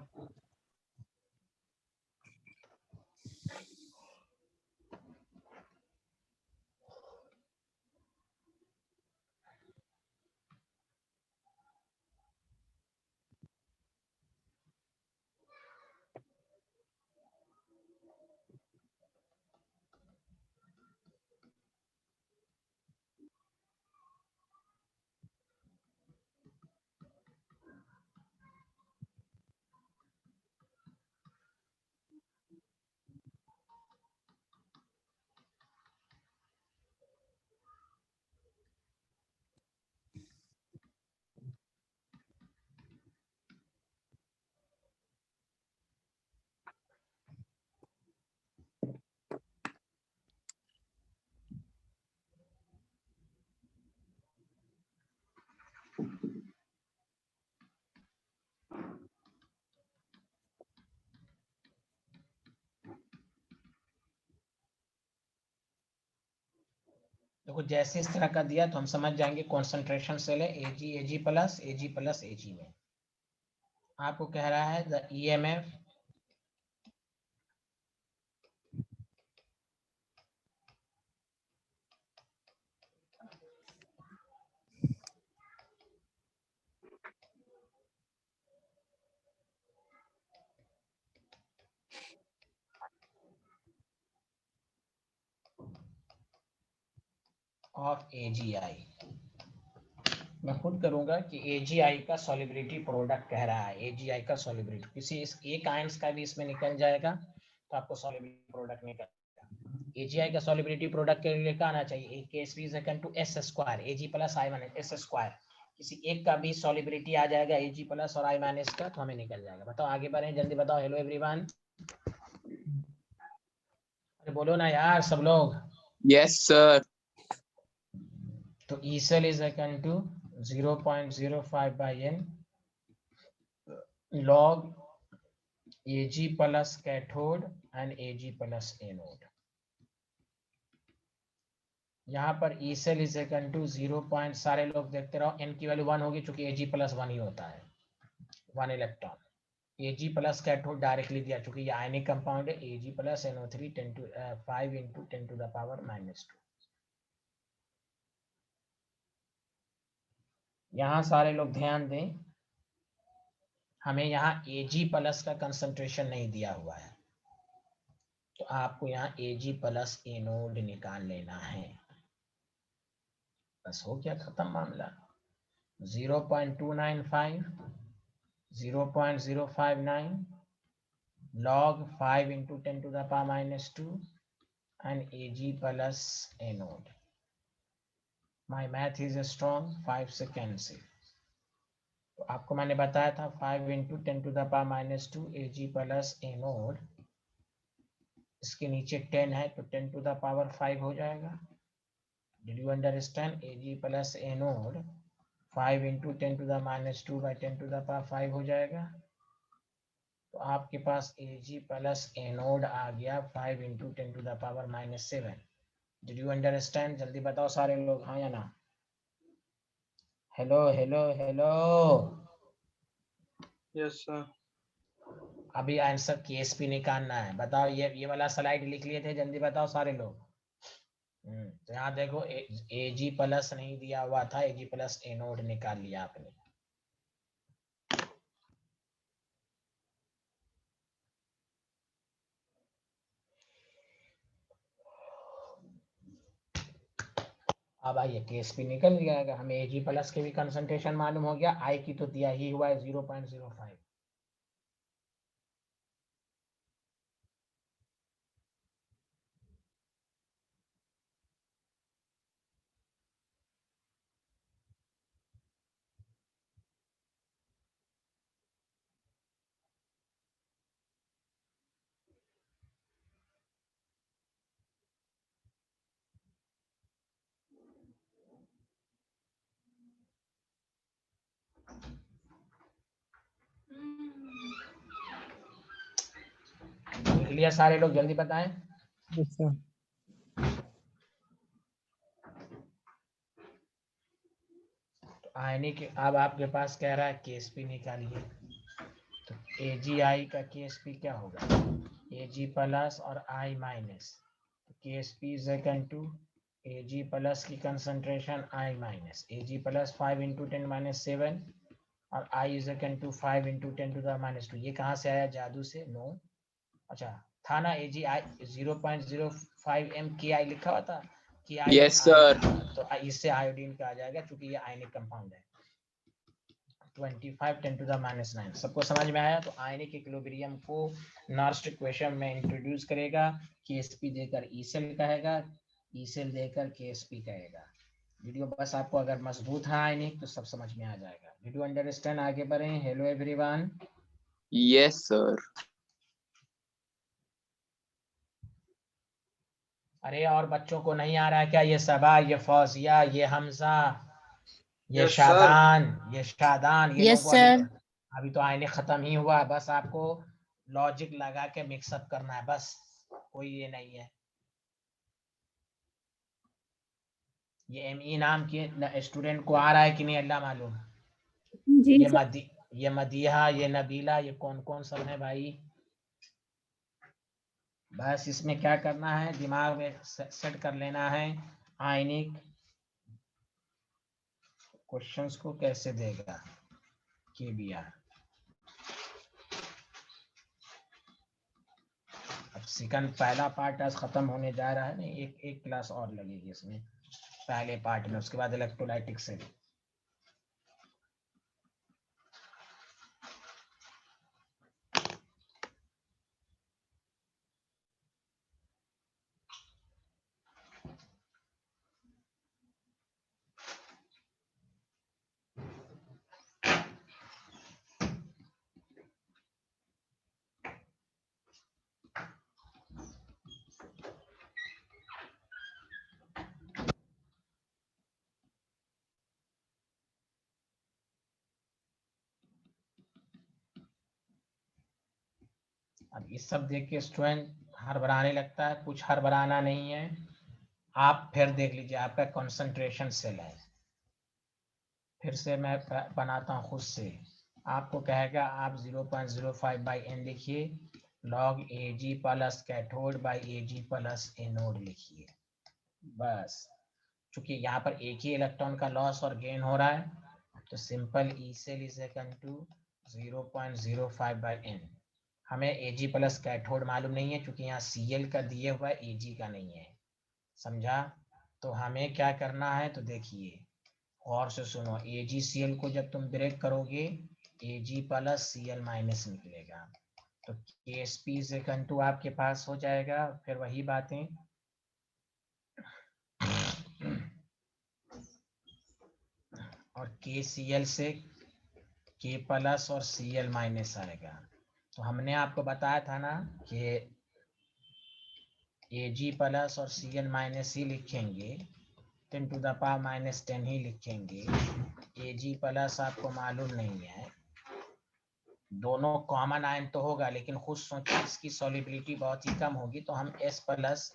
देखो जैसे इस तरह का दिया तो हम समझ जाएंगे कॉन्सेंट्रेशन सेल है Ag प्लस Ag में। आपको कह रहा है द EMF of AgI मैं खुद करूंगा कि AgI का सॉलिबिलिटी प्रोडक्ट कह रहा है, AgI का सॉलिबिलिटी किसी इस एक आयंस का भी इसमें निकल जाएगा तो आपको सॉलिबिलिटी प्रोडक्ट निकल AgI का सॉलिबिलिटी प्रोडक्ट के लिए क्या आना चाहिए, KSP is equal to S square Ag plus I minus S square, किसी एक का भी सॉलिबिलिटी आ जाएगा Ag प्लस और I माइनस का तो हमें निकल जाएगा। बताओ आगे बढ़े, जल्दी बताओ। हेलो एवरीवन, अरे बोलो ना यार सब लोग। Yes sir. तो E cell is equal to 0.05 by n log Ag plus cathode and Ag plus anode। यहाँ पर E cell is equal to 0. सारे लोग देखते रहो, n की वैल्यू 1 होगी चूंकि Ag प्लस 1 ही होता है, 1 electron. Ag plus cathode directly दिया चूंकि ये आयनिक कंपाउंड है, Ag plus NO3 5 into 10 to the power -2। यहाँ सारे लोग ध्यान दें, हमें यहाँ Ag प्लस का कंसंट्रेशन नहीं दिया हुआ है, तो आपको यहाँ Ag प्लस एनोड निकाल लेना है। बस हो गया, खत्म मामला। 0.295 0.059 log 5 into 10 to the power -2 and Ag plus anode। My math is strong। 5 second से तो आपको मैंने बताया था 5 into 10 to the power -2 Ag plus anode, इसके नीचे 10 है तो 10 to the power 5 हो जाएगा। Did you understand? Ag plus anode 5 into 10 to the -2 by 10 to the power 5 हो जाएगा। तो आपके पास Ag प्लस एनोड आ गया 5 into 10 to the power -7। Did you understand? जल्दी बताओ सारे लोग, हाँ या ना। Hello hello hello, Yes, sir. अभी आंसर KSP निकालना है। बताओ, ये वाला स्लाइड लिख लिए थे, जल्दी बताओ सारे लोग। तो यहाँ देखो Ag प्लस नहीं दिया हुआ था, Ag प्लस एनोड निकाल लिया आपने। अब आइए KSP निकल जाएगा, हमें Ag प्लस के भी कंसंट्रेशन मालूम हो गया, I की तो दिया ही हुआ है 0.05। लिख लिया सारे लोग, जल्दी बताएं। Yes, sir. तो आयनिक अब आपके पास कह रहा है KSP निकालिए, तो AgI का KSP क्या होगा, Ag प्लस और I माइनस, तो KSP is equal to Ag plus की concentration I minus, Ag plus 5 into 10 - 7 और I is equal to 5 into 10 to the -2। ये कहाँ से आया, जादू से? नो, अच्छा था ना, AgI 0.05 mKi लिखा हुआ था कि यस सर। तो इससे आयोडीन का आ जाएगा क्योंकि ये आयनिक कंपाउंड है। 25 10 to the -9। सबको समझ में आया? तो आयनिक इक्विलिब्रियम को नॉर्स्ट इक्वेशन में इंट्रोड्यूस करेगा, KSP देकर E सेल कहेगा, E सेल देकर KSP कहेगा। वीडियो बस आपको अगर मजबूत है आयनिक तो सब समझ में आ जाएगा। Video understand? आगे बढ़े। Hello everyone. Yes sir. अरे और बच्चों को नहीं आ रहा है क्या? ये सबा, ये फौजिया, ये हमजा, ये Yes, sir. शादान, ये शादान, ये Yes, लोगों को sir. अभी तो आईने खत्म ही हुआ है। बस आपको लॉजिक लगा के मिक्सअप करना है, बस कोई ये नहीं है। ये ME नाम के स्टूडेंट को आ रहा है कि नहीं अल्लाह मालूम। जी ये मदीहा, ये नबीला, ये कौन कौन सब है भाई। बस इसमें क्या करना है, दिमाग में सेट कर लेना है आयनिक क्वेश्चंस को कैसे देगा KBR। अब सेकंड पहला पार्ट आज खत्म होने जा रहा है, नहीं एक क्लास और लगेगी इसमें पहले पार्ट में, उसके बाद इलेक्ट्रोलाइटिक से। अब ये सब देख के स्टूडेंट हड़बड़ाने लगता है, कुछ हड़बड़ाना नहीं है। आप फिर देख लीजिए, आपका कंसंट्रेशन सेल है, फिर से मैं बनाता हूँ खुद से। आपको कहेगा आप 0.05 बाई एन लिखिए, log Ag plus cathode by Ag plus anode लिखिए। बस चूंकि यहाँ पर एक ही इलेक्ट्रॉन का लॉस और गेन हो रहा है, तो simple E cell is equal to 0.05 by n. हमें Ag प्लस कैथोड मालूम नहीं है, क्योंकि यहाँ Cl का दिए हुआ है, Ag का नहीं है। समझा? तो हमें क्या करना है, तो देखिए और से सुनो, AgCl को जब तुम ब्रेक करोगे Ag प्लस Cl माइनस निकलेगा, तो KSP से कंटू आपके पास हो जाएगा। फिर वही बातें, और KCl से K प्लस और Cl माइनस आएगा। तो हमने आपको बताया था ना कि Ag प्लस और Cl माइनस ही लिखेंगे, 10 टू द पावर माइनस 10 ही लिखेंगे। Ag प्लस आपको मालूम नहीं है, दोनों कॉमन आयन तो होगा, लेकिन खुद सोचिए इसकी सॉल्युबिलिटी बहुत ही कम होगी, तो हम S प्लस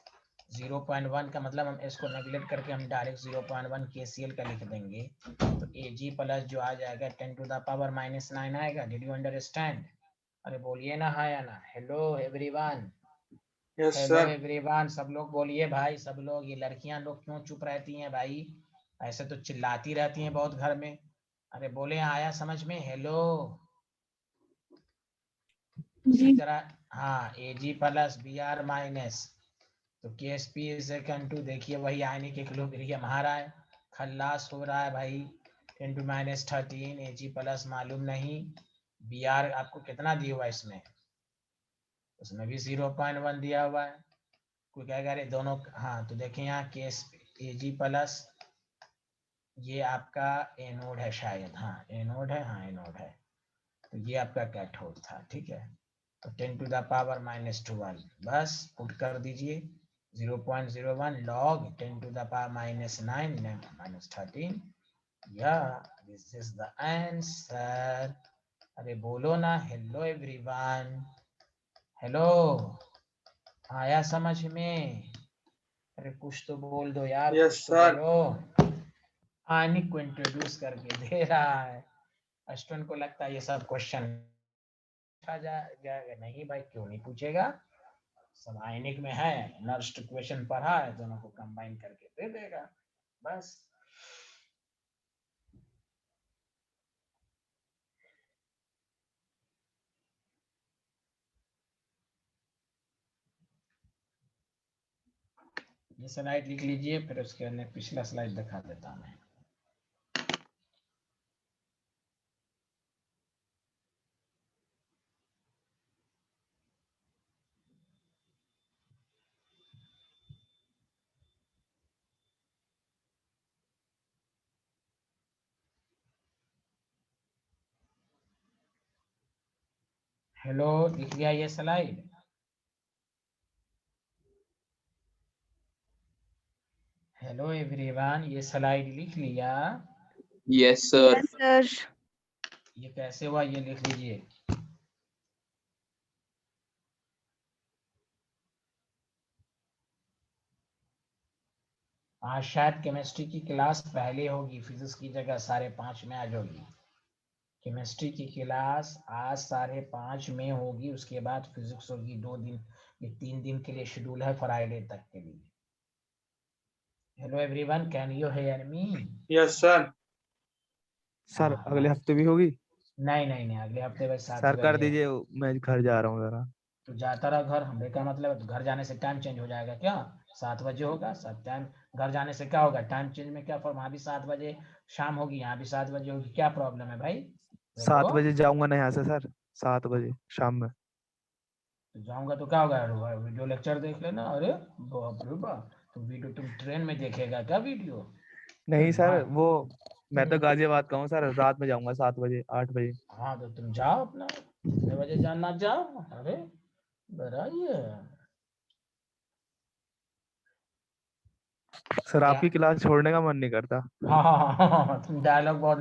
0.1 का मतलब हम S को नेगलेक्ट करके हम डायरेक्ट 0.1 KCl का लिख देंगे। तो Ag प्लस जो आ जाएगा 10 टू द पावर माइनस 9 आएगा। Did you understand? अरे बोलिए ना हाँ या ना। Hello everyone, Yes, hello sir. Everyone, सब लोग बोलिए भाई, सब लोग। ये लड़कियां लोग क्यों चुप रहती हैं भाई? ऐसे तो चिल्लाती रहती हैं बहुत घर में। अरे बोले आया समझ में? हेलो इसी जी तरह, हाँ Ag प्लस Br माइनस, तो KSP इज इक्वल टू, देखिए वही आयनिक इक्विलिब्रियम आ रहा है, खल्लास हो रहा है भाई। 10 टू माइनस 13 Ag प्लस मालूम नहीं, Br आपको कितना दिया हुआ है इसमें? उसमें भी 0.1 दिया हुआ है। कोई कहेगा अरे दोनों, हाँ तो देखें यहाँ Ag प्लस ये आपका एनोड है शायद, हाँ एनोड है, हाँ एनोड है, तो ये आपका कैथोड था। ठीक है, तो 10 टू द पावर माइनस 12 बस पुट कर दीजिए, 0.01 log 10 to the power minus 9 minus 13। Yeah, this is the answer। अरे बोलो ना हेलो एवरीवन, हेलो आया समझ में? अरे कुछ तो बोल दो यार, Yes, कुछ तो sir. बोलो। आनिक को इंट्रोड्यूस करके दे रहा है, स्टूडेंट को लगता है ये सब क्वेश्चन पूछा जाएगा। नहीं भाई, क्यों नहीं पूछेगा, सब आयनिक में है, नर्स्ट क्वेश्चन पढ़ा है, दोनों को कंबाइन करके दे देगा बस। ये स्लाइड लिख लीजिए, फिर उसके अंदर पिछला स्लाइड दिखा देता हूं मैं। हेलो, लिख लिया ये स्लाइड? हेलो एवरीवन, ये स्लाइड लिख लिया? Yes sir. Yes sir. ये कैसे हुआ ये लिख लीजिए। आज शायद केमिस्ट्री की क्लास पहले होगी, फिजिक्स की जगह 5:30 में आ जाओगी। केमिस्ट्री की क्लास आज 5:30 में होगी, उसके बाद फिजिक्स होगी 2 दिन, ये 3 दिन के लिए शेड्यूल है, फ्राइडे तक के लिए। Hello everyone, can you hear me? Yes, sir. Sir हाँ, अगले हफ्ते भी होगी? नहीं नहीं नहीं, अगले हफ्ते बस 7 सर कर बजे। दीजिए, मैं घर जा रहा हूँ जरा। तो जाता रहा घर, हमने का मतलब तो घर जाने से टाइम चेंज हो जाएगा क्या? 7 बजे होगा सब टाइम, घर जाने से क्या होगा, टाइम चेंज में क्या फॉर्म, वहाँ भी 7 बजे शाम होगी, यहाँ भी 7 बजे होगी, क्या प्रॉब्लम है भाई? 7 हेलो, बजे जाऊंगा ना यहाँ से सर, 7 बजे शाम में। तो जाऊंगा तो क्या होगा, वीडियो लेक्चर देख लेना। अरे बाप रे बाप, तो वीडियो तुम ट्रेन में देखेगा क्या वीडियो? नहीं सर, वो मैं तो हम्म, गाजियाबाद का हूँ सर, रात में जाऊंगा 7 बजे 8 बजे। हाँ तो तुम जाओ अपना, कितने बजे जाना जाओ। अरे बड़ा ये सर क्या, आपकी क्लास छोड़ने का मन नहीं करता। हाँ हाँ हाँ हाँ, तुम डायलॉग बहुत